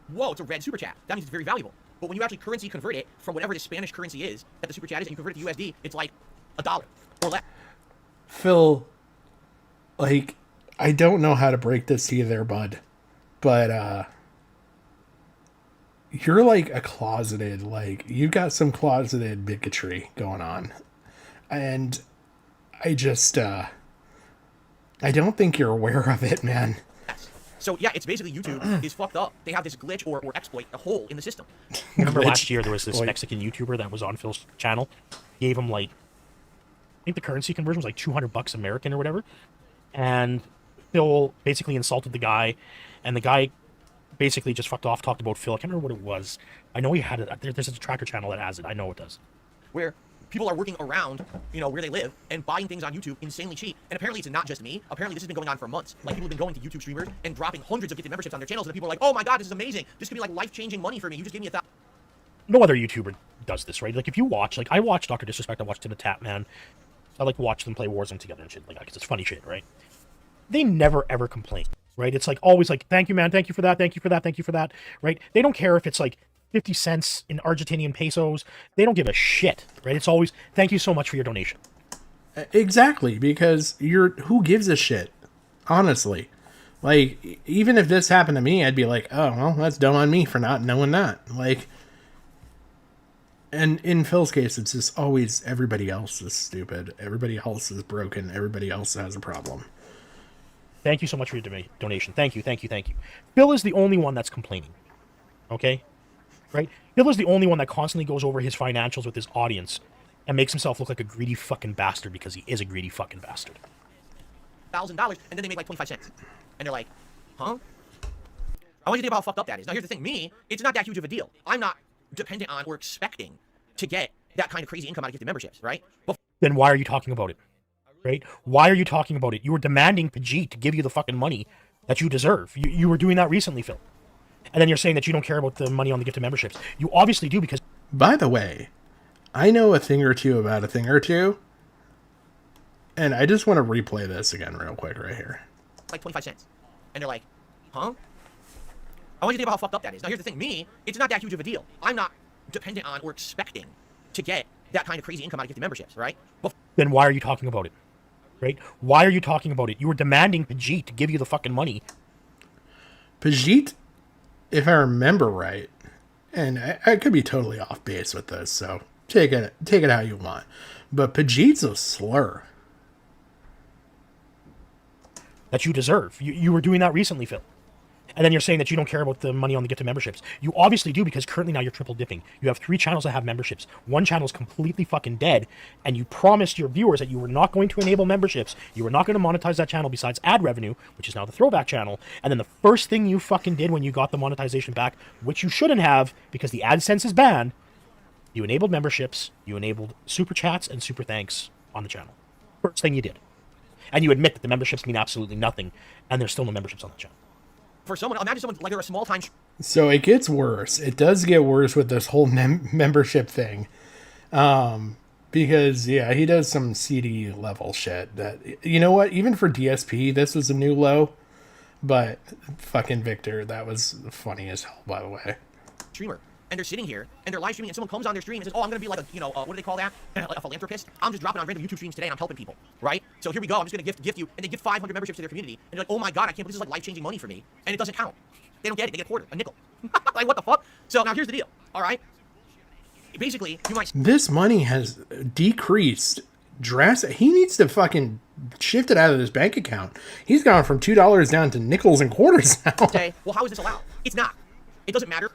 Whoa, it's a red super chat. That means it's very valuable. But when you actually currency convert it from whatever the Spanish currency is that the super chat is, and you convert it to USD, it's like $1 or less. Phil, like, I don't know how to break this to you there, bud, but you're like a closeted, like, you've got some closeted bigotry going on. And I just, I don't think you're aware of it, man. So yeah, it's basically YouTube is fucked up. They have this glitch or exploit, a hole in the system. Remember last year there was this Mexican YouTuber that was on Phil's channel. He gave him like, I think the currency conversion was like $200 American or whatever. And Phil basically insulted the guy, and the guy basically just fucked off, talked about Phil. I can't remember what it was. I know he had it. There's a tracker channel that has it. I know it does. Where people are working around, where they live and buying things on YouTube insanely cheap. And apparently it's not just me. Apparently this has been going on for months. Like, people have been going to YouTube streamers and dropping hundreds of gifted memberships on their channels, and people are like, oh my god, this is amazing. This could be like life-changing money for me. You just gave me $1,000. No other YouTuber does this, right? Like, if you watch, like, I watch Dr. Disrespect, I watch Tim the Tap Man. I like to watch them play Warzone together and shit like that, because it's funny shit, right? They never ever complain, right? It's like always like, thank you, man, thank you for that, thank you for that, thank you for that, right? They don't care if it's like 50 cents in Argentinian pesos. They don't give a shit, right? It's always, thank you so much for your donation. Exactly, because who gives a shit? Honestly. Like, even if this happened to me, I'd be like, oh, well, that's dumb on me for not knowing that. Like, and in Phil's case, it's just always everybody else is stupid. Everybody else is broken. Everybody else has a problem. Thank you so much for your donation. Thank you. Phil is the only one that's complaining. Okay? Right? Phil is the only one that constantly goes over his financials with his audience and makes himself look like a greedy fucking bastard because he is a greedy fucking bastard. $1,000, and then they make like 25 cents. And they're like, huh? I want you to think about how fucked up that is. Now, here's the thing. Me, it's not that huge of a deal. I'm not dependent on or expecting to get that kind of crazy income out of gifted memberships, right? But then why are you talking about it? Right? Why are you talking about it? You were demanding Pajit to give you the fucking money that you deserve. You were doing that recently, Phil. And then you're saying that you don't care about the money on the gifted memberships. You obviously do because... By the way, I know a thing or two about a thing or two. And I just want to replay this again real quick right here. Like 25 cents. And they're like, huh? I want you to think about how fucked up that is. Now, here's the thing. Me, it's not that huge of a deal. I'm not dependent on or expecting to get that kind of crazy income out of gifted memberships, right? But then why are you talking about it? Right? Why are you talking about it? You were demanding Pajit to give you the fucking money. Pajit, if I remember right, and I could be totally off base with this, so take it how you want. But Pajit's a slur. That you deserve. You were doing that recently, Phil. And then you're saying that you don't care about the money on the gifted memberships. You obviously do because currently now you're triple dipping. You have 3 channels that have memberships. One channel is completely fucking dead, and you promised your viewers that you were not going to enable memberships. You were not going to monetize that channel besides ad revenue, which is now the throwback channel. And then the first thing you fucking did when you got the monetization back, which you shouldn't have because the AdSense is banned, you enabled memberships, you enabled super chats and super thanks on the channel. First thing you did. And you admit that the memberships mean absolutely nothing, and there's still no memberships on the channel. For someone, imagine someone like they're a small time. So it gets worse. It does get worse with this whole membership thing. Because, yeah, he does some CD level shit that, you know what? Even for DSP, this was a new low. But fucking Victor, that was funny as hell, by the way. Streamer. And they're sitting here, and they're live streaming, and someone comes on their stream and says, oh, I'm going to be like a, what do they call that? Like a philanthropist. I'm just dropping on random YouTube streams today, and I'm helping people, right? So here we go. I'm just going to gift you, and they give 500 memberships to their community. And you're like, oh my God, I can't believe this is like life-changing money for me. And it doesn't count. They don't get it. They get a quarter, a nickel. Like, what the fuck? So now here's the deal, all right? Basically, you might... This money has decreased drastically. He needs to fucking shift it out of his bank account. He's gone from $2 down to nickels and quarters now. Say, well, how is this allowed? It's not. It doesn't matter.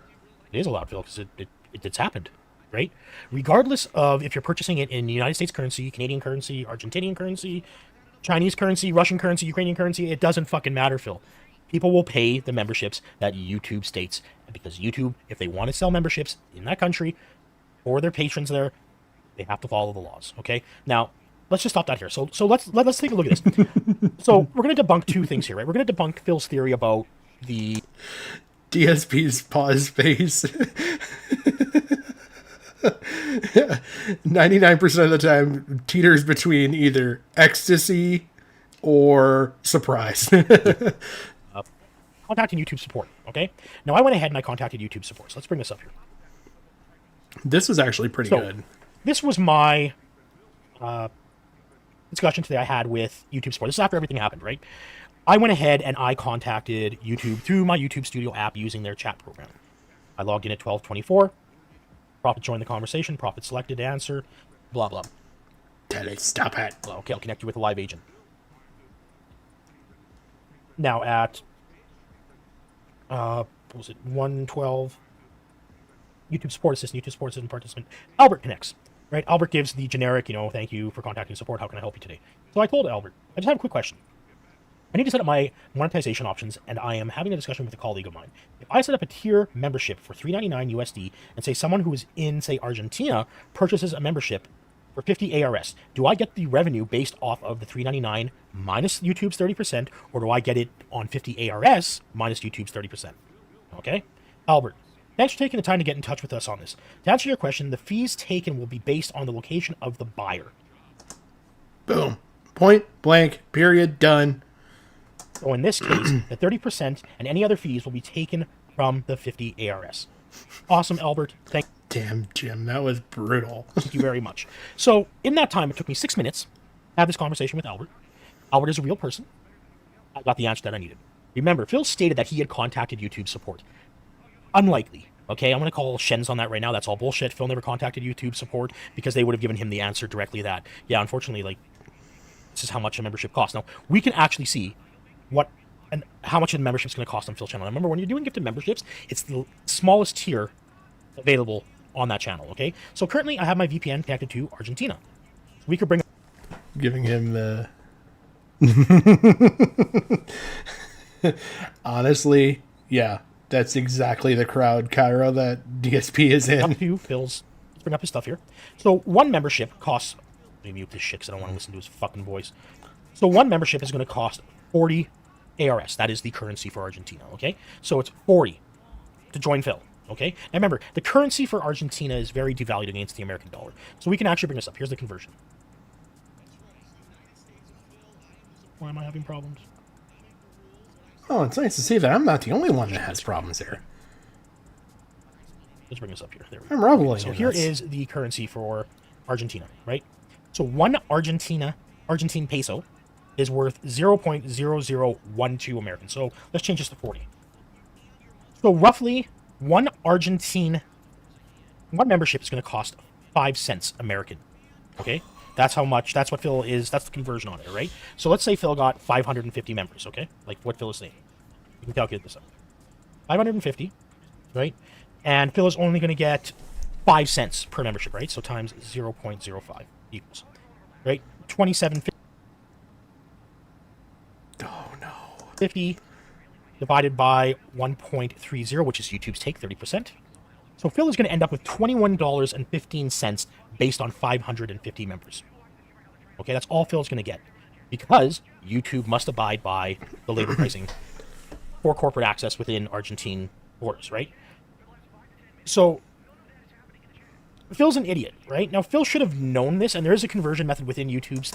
It is allowed, Phil, because it's happened, right? Regardless of if you're purchasing it in United States currency, Canadian currency, Argentinian currency, Chinese currency, Russian currency, Ukrainian currency, it doesn't fucking matter, Phil. People will pay the memberships that YouTube states. Because YouTube, if they want to sell memberships in that country for their patrons there, they have to follow the laws, okay? Now, let's just stop that here. So let's take a look at this. So we're going to debunk 2 things here, right? We're going to debunk Phil's theory about the... DSP's pause face. 99% of the time teeters between either ecstasy or surprise. Contacting YouTube support, okay? Now, I went ahead and I contacted YouTube support. So let's bring this up here. This was actually pretty good. This was my discussion today I had with YouTube support. This is after everything happened, right? I went ahead and I contacted YouTube through my YouTube Studio app using their chat program. I logged in at 12:24. Prophet joined the conversation. Prophet selected to answer. Blah, blah. Tell it, stop it. Okay, I'll connect you with a live agent. Now at, what was it, 1:12, YouTube support assistant participant, Albert connects, right? Albert gives the generic, thank you for contacting support. How can I help you today? So I told Albert, I just have a quick question. I need to set up my monetization options, and I am having a discussion with a colleague of mine. If I set up a tier membership for $3.99 USD, and say someone who is in, say, Argentina purchases a membership for 50 ARS, do I get the revenue based off of the $3.99 minus YouTube's 30%, or do I get it on 50 ARS minus YouTube's 30%? Okay? Albert, thanks for taking the time to get in touch with us on this. To answer your question, the fees taken will be based on the location of the buyer. Boom. Point blank, period, done. So in this case, the 30% and any other fees will be taken from the 50 ARS. Awesome, Albert. Damn, Jim, that was brutal. Thank you very much. So in that time, it took me 6 minutes to have this conversation with Albert. Albert is a real person. I got the answer that I needed. Remember, Phil stated that he had contacted YouTube support. Unlikely. Okay, I'm going to call Shens on that right now. That's all bullshit. Phil never contacted YouTube support because they would have given him the answer directly that, yeah, unfortunately, like, this is how much a membership costs. Now, we can actually see what and how much a membership is going to cost on Phil's channel. Now, remember, when you're doing gifted memberships, it's the smallest tier available on that channel, okay? So currently, I have my VPN connected to Argentina. We could bring... Giving him the... Honestly, yeah. That's exactly the crowd, Cairo, that DSP is in. Up to Phil's... Let's bring up his stuff here. So one membership costs... Let me mute this shit because I don't want to listen to his fucking voice. So one membership is going to cost 40 ARS. That is the currency for Argentina, okay? So it's 40 to join Phil, okay? Now remember, the currency for Argentina is very devalued against the American dollar. So we can actually bring this up. Here's the conversion. Why am I having problems? Oh, it's nice to see that I'm not the only one that has problems here. Let's bring this up here. There we go. I'm reveling. So here is the currency for Argentina, right? So one Argentine peso is worth 0.0012 American. So let's change this to 40. So roughly one membership is going to cost 5 cents American. Okay? That's how much, that's what Phil is, that's the conversion on it, right? So let's say Phil got 550 members, okay? Like what Phil is saying. You can calculate this up. 550, right? And Phil is only going to get 5 cents per membership, right? So times 0.05 equals, right? 27.50. Oh, no. 50 divided by 1.30, which is YouTube's take, 30%. So Phil is going to end up with $21.15 based on 550 members. Okay, that's all Phil's going to get. Because YouTube must abide by the labor pricing for corporate access within Argentine borders, right? So Phil's an idiot, right? Now, Phil should have known this, and there is a conversion method within YouTube's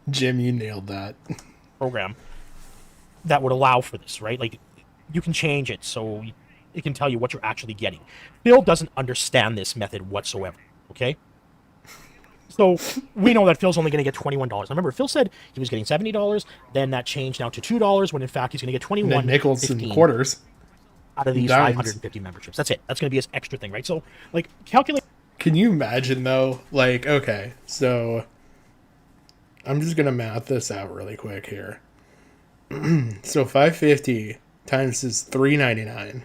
Jim, you nailed that. program that would allow for this, right? Like, you can change it so it can tell you what you're actually getting. Phil doesn't understand this method whatsoever, okay? So we know that Phil's only going to get $21. Now remember, Phil said he was getting $70, then that changed now to $2, when in fact he's going to get 21 And then nickels and quarters out of these dimes. 550 memberships. That's it. That's going to be his extra thing, right? So, like, calculate... Can you imagine, though? Like, okay, so I'm just going to math this out really quick here. So 550 times is $3.99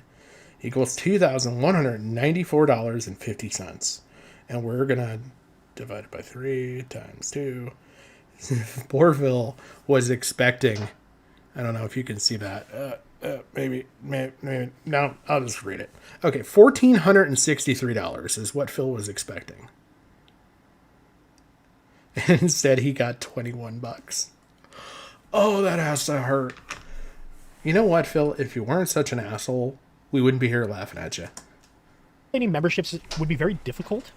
equals $2,194.50. And we're going to divide it by 3 times 2. Poor Phil was expecting, I don't know if you can see that. Maybe. No, I'll just read it. Okay, $1,463 is what Phil was expecting. And instead, he got $21. Oh, that has to hurt. You know what, Phil? If you weren't such an asshole, we wouldn't be here laughing at you. Any memberships would be very difficult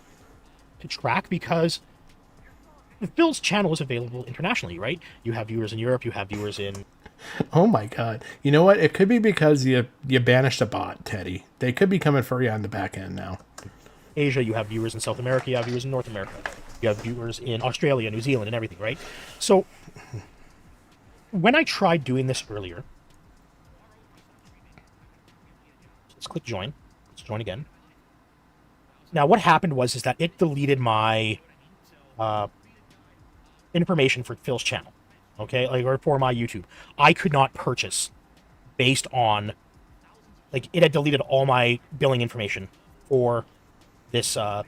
to track because Phil's channel is available internationally, right? You have viewers in Europe, you have viewers in... Oh my god. You know what? It could be because you banished a bot, Teddy. They could be coming for you on the back end now. Asia, you have viewers in South America, you have viewers in North America. You have viewers in Australia, New Zealand, and everything, right? So, when I tried doing this earlier... Let's click join. Let's join again. Now, what happened was that it deleted my information for Phil's channel. Okay, like, or for my YouTube. I could not purchase based on, like, it had deleted all my billing information for this that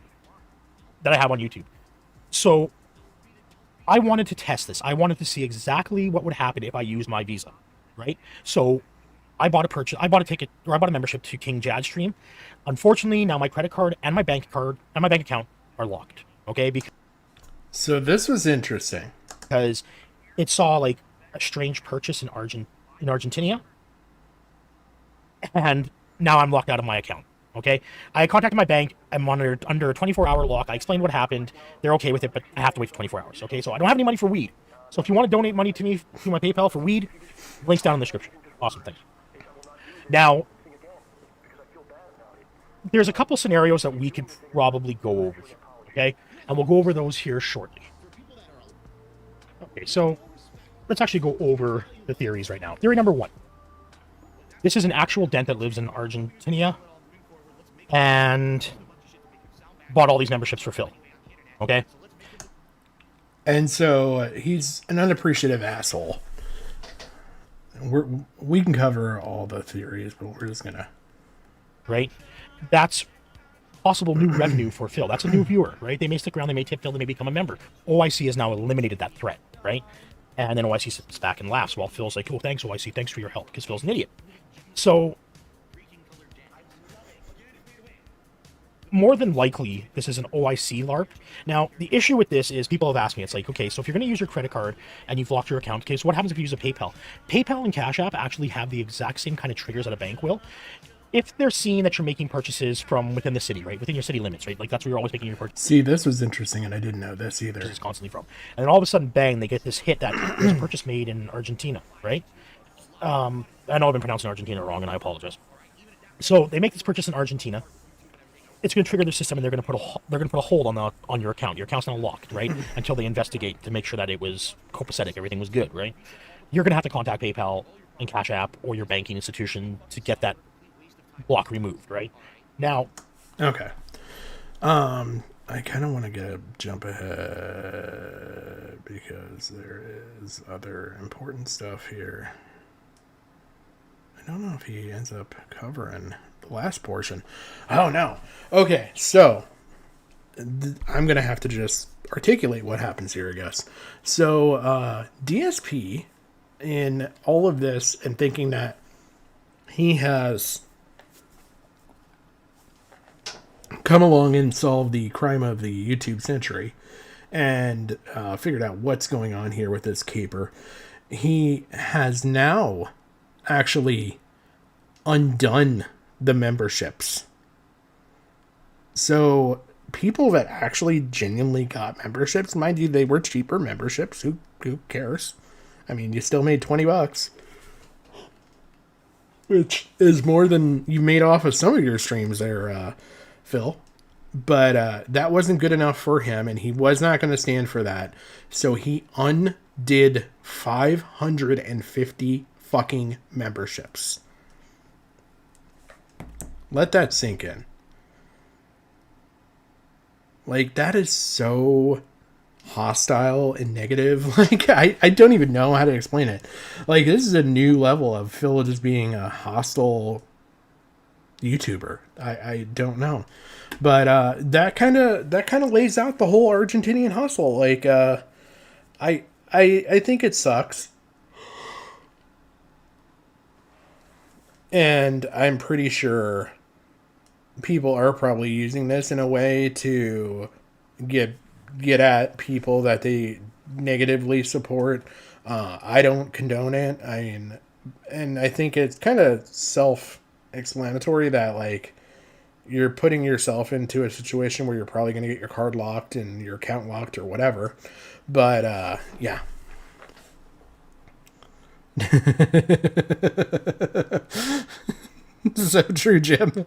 I have on YouTube. So I wanted to test this. I wanted to see exactly what would happen if I used my Visa, right? So I bought a ticket, or I bought a membership to King Jad Stream. Unfortunately, now my credit card and my bank account are locked. Okay, so this was interesting because it saw like a strange purchase in Argentina, and now I'm locked out of my account. Okay, I contacted my bank. I'm under a 24-hour lock. I explained what happened. They're okay with it, but I have to wait for 24 hours. Okay, so I don't have any money for weed. So if you want to donate money to me through my PayPal for weed, links down in the description. Awesome, thanks. Now, there's a couple scenarios that we could probably go over here. Okay, and we'll go over those here shortly. Okay, so let's actually go over the theories right now. Theory number 1. This is an actual dent that lives in Argentina and bought all these memberships for Phil. Okay? And so he's an unappreciative asshole. We can cover all the theories, but we're just gonna. Right? That's possible new revenue for Phil. That's a new viewer, right? They may stick around, they may tip Phil, they may become a member. OIC has now eliminated that threat, right? And then OIC sits back and laughs while Phil's like, oh, thanks, OIC, thanks for your help, because Phil's an idiot. So, more than likely, this is an OIC LARP. Now, the issue with this is people have asked me, it's like, okay, so if you're going to use your credit card and you've locked your account, okay, so what happens if you use a PayPal? PayPal and Cash App actually have the exact same kind of triggers that a bank will. If they're seeing that you're making purchases from within the city, right? Within your city limits, right? Like that's where you're always making your purchases. See, this was interesting, and I didn't know this either. It's constantly from. And then all of a sudden, bang, they get this hit that there's a purchase made in Argentina, right? I know I've been pronouncing Argentina wrong, and I apologize. So they make this purchase in Argentina. It's going to trigger their system, and they're going to put a hold on your account. Your account's now locked, right? Until they investigate to make sure that it was copacetic, everything was good, right? You're going to have to contact PayPal and Cash App or your banking institution to get that block removed, right? Now, okay. I kind of want to jump ahead because there is other important stuff here. I don't know if he ends up covering the last portion. Oh no. Okay, so I'm gonna have to just articulate what happens here, I guess. So DSP in all of this and thinking that he has come along and solved the crime of the YouTube century and figured out what's going on here with this caper. He has now actually undone the memberships. So people that actually genuinely got memberships, mind you, they were cheaper memberships. Who cares? I mean, you still made $20, which is more than you made off of some of your streams there, Phil. But that wasn't good enough for him, and he was not going to stand for that. So he undid 550 fucking memberships. Let that sink in. Like, that is so hostile and negative. Like, I don't even know how to explain it. Like, this is a new level of Phil just being a hostile YouTuber. I don't know. But that kind of lays out the whole Argentinian hustle. Like, I think it sucks. And I'm pretty sure people are probably using this in a way to get at people that they negatively support. I don't condone it. I mean, and I think it's kind of self-explanatory that, like, you're putting yourself into a situation where you're probably going to get your card locked and your account locked or whatever. But, yeah. So true, Jim.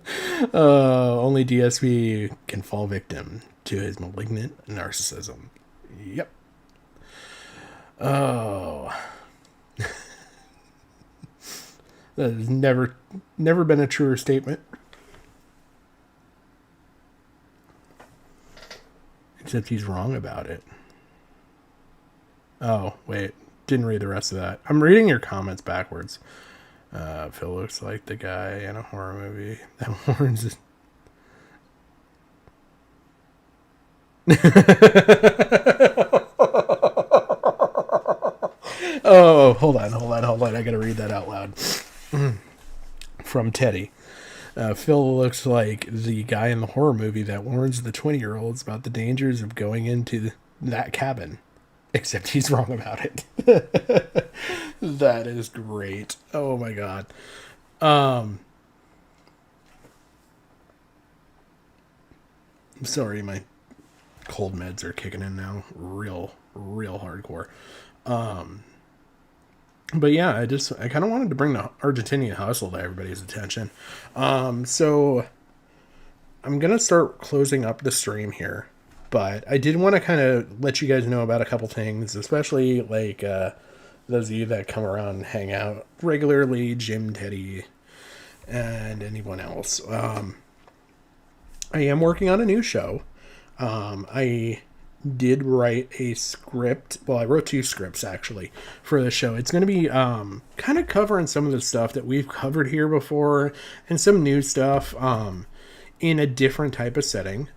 Only DSP can fall victim to his malignant narcissism. Yep. Oh. That has never been a truer statement. Except he's wrong about it. Oh, wait. Didn't read the rest of that. I'm reading your comments backwards. Phil looks like the guy in a horror movie that warns us. Oh, hold on. I gotta read that out loud. From Teddy. Phil looks like the guy in the horror movie that warns the 20-year-olds about the dangers of going into that cabin. Except he's wrong about it. That is great. Oh my god. I'm sorry, my cold meds are kicking in now. Real hardcore. But yeah, I kind of wanted to bring the Argentinian hustle to everybody's attention. So I'm going to start closing up the stream here. But I did want to kind of let you guys know about a couple things, especially like those of you that come around and hang out regularly, Jim, Teddy, and anyone else. I am working on a new show. I did write a script. Well, I wrote 2 scripts actually for the show. It's going to be kind of covering some of the stuff that we've covered here before and some new stuff in a different type of setting.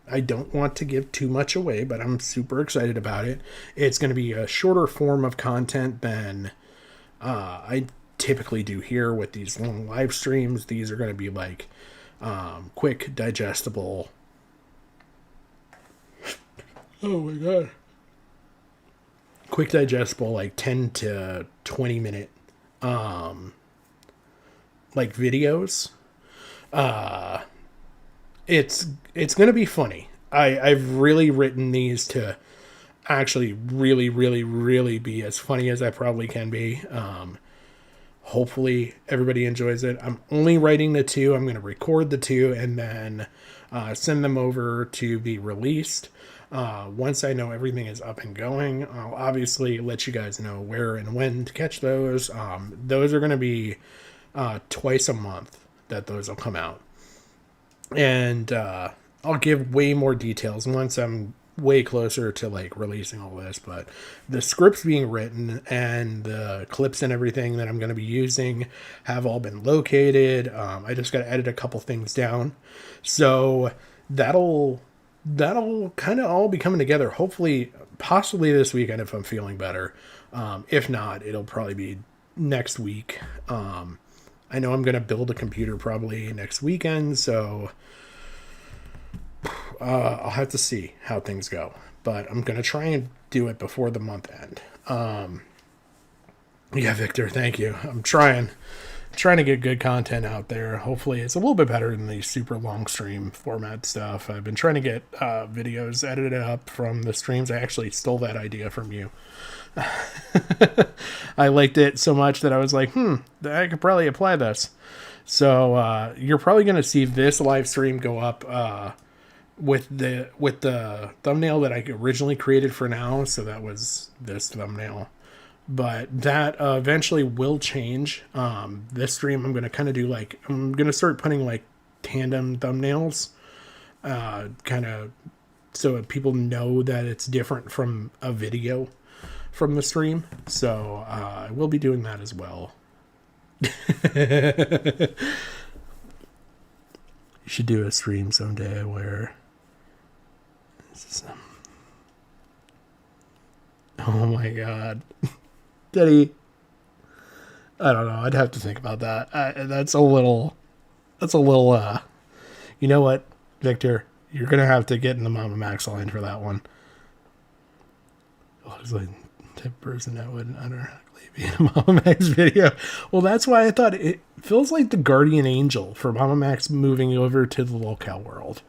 I don't want to give too much away, but I'm super excited about it. It's going to be a shorter form of content than I typically do here with these long live streams. These are going to be like quick, digestible. Oh my god. Quick, digestible, like 10 to 20 minute like videos. It's gonna be funny. I've really written these to actually really be as funny as I probably can be. Hopefully everybody enjoys it. I'm only writing the 2. I'm gonna record the 2 and then send them over to be released. Once I know everything is up and going, I'll obviously let you guys know where and when to catch those. Those are gonna be twice a month that those will come out. And I'll give way more details once I'm way closer to like releasing all this, but the scripts being written and the clips and everything that I'm going to be using have all been located. I just got to edit a couple things down, so that'll kind of all be coming together, hopefully possibly this weekend if I'm feeling better. If not, it'll probably be next week. I know I'm going to build a computer probably next weekend, so I'll have to see how things go. But I'm going to try and do it before the month end. Yeah, Victor, thank you. I'm trying to get good content out there. Hopefully it's a little bit better than the super long stream format stuff. I've been trying to get videos edited up from the streams. I actually stole that idea from you. I liked it so much that I was like, I could probably apply this. So you're probably going to see this live stream go up with the thumbnail that I originally created for now. So that was this thumbnail. But that eventually will change. This stream I'm going to kind of do like, I'm going to start putting like tandem thumbnails. Kind of so people know that it's different from a video from the stream. So I will be doing that as well. You should do a stream someday where oh my god. Daddy, I don't know. I'd have to think about that. That's a little you know what, Victor, you're gonna have to get in the Mama Max line for that one. I was like type person that would unironically be in a Mama Max video. Well, that's why I thought it feels like the guardian angel for Mama Max moving over to the locale world.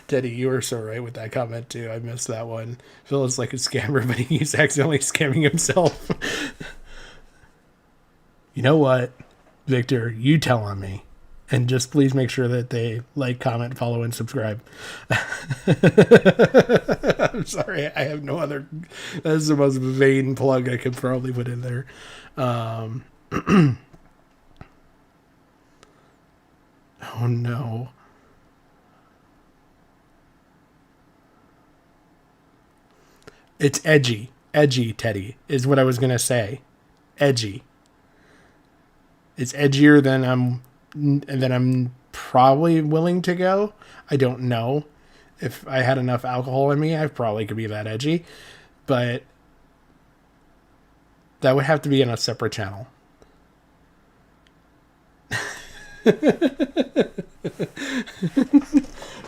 Teddy, you were so right with that comment too. I missed that one. Phil is like a scammer, but he's accidentally scamming himself. You know what, Victor? You tell on me. And just please make sure that they like, comment, follow, and subscribe. I'm sorry, I have no other. That's the most vain plug I could probably put in there. Oh no. It's edgy. Edgy, Teddy, is what I was going to say. Edgy. It's edgier than I'm probably willing to go. I don't know. If I had enough alcohol in me, I probably could be that edgy. But that would have to be in a separate channel.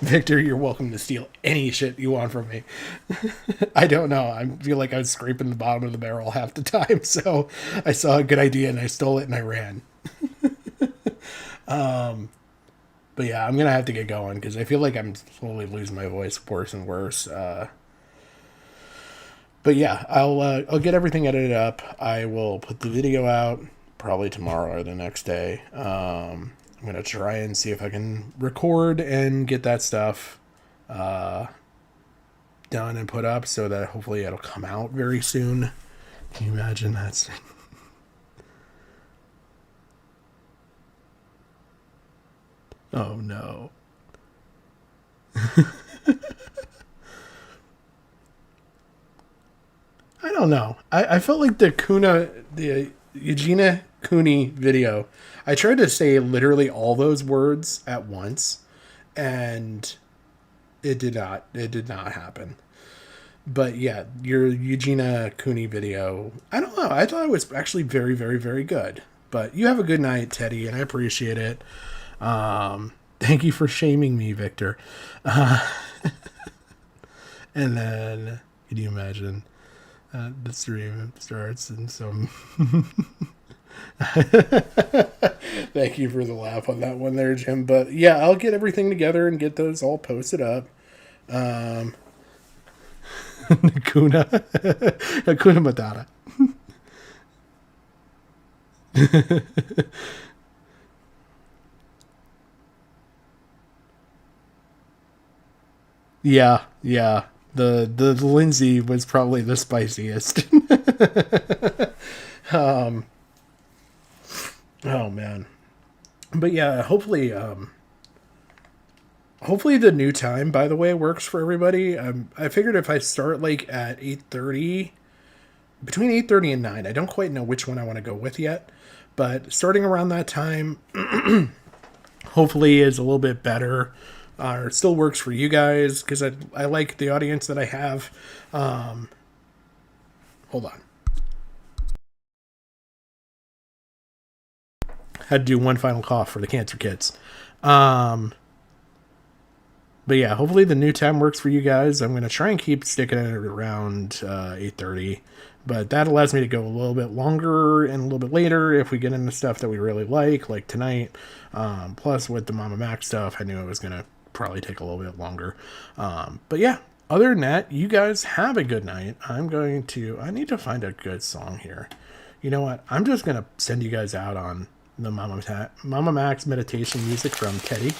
Victor, you're welcome to steal any shit you want from me. I don't know. I feel like I was scraping the bottom of the barrel half the time. So I saw a good idea and I stole it and I ran. But yeah, I'm going to have to get going because I feel like I'm slowly losing my voice worse and worse. But yeah, I'll get everything edited up. I will put the video out probably tomorrow or the next day. I'm going to try and see if I can record and get that stuff done and put up so that hopefully it'll come out very soon. Can you imagine that? Oh no. I don't know. I felt like the Eugenia Cooney video, I tried to say literally all those words at once, and it did not happen. But yeah, your Eugenia Cooney video, I don't know. I thought it was actually very, very, very good. But you have a good night, Teddy, and I appreciate it. Thank you for shaming me, Victor. And then, can you imagine the stream starts and some... Thank you for the laugh on that one there, Jim. But yeah, I'll get everything together and get those all posted up. Hakuna Matata. Yeah. The Lindsay was probably the spiciest. Oh man. But yeah, hopefully the new time, by the way, works for everybody. I figured if I start like at 8:30, between 8:30 and 9, I don't quite know which one I want to go with yet, but starting around that time hopefully is a little bit better. Or it still works for you guys, because I like the audience that I have. Hold on. Had to do one final cough for the cancer kids. But yeah, hopefully the new time works for you guys. I'm going to try and keep sticking it around 8:30. But that allows me to go a little bit longer and a little bit later if we get into stuff that we really like tonight. Plus, with the Mama Mac stuff, I knew it was going to probably take a little bit longer. But yeah, other than that, you guys have a good night. I need to find a good song here. You know what? I'm just going to send you guys out on the Mama Mac's meditation music from Teddy.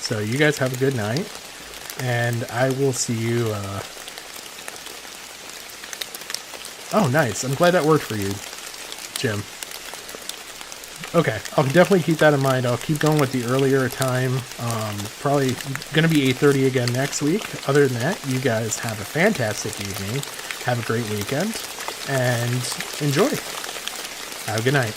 So you guys have a good night, and I will see you. Oh, nice. I'm glad that worked for you, Jim. Okay, I'll definitely keep that in mind. I'll keep going with the earlier time. Probably going to be 8:30 again next week. Other than that, you guys have a fantastic evening. Have a great weekend, and enjoy. Have a good night.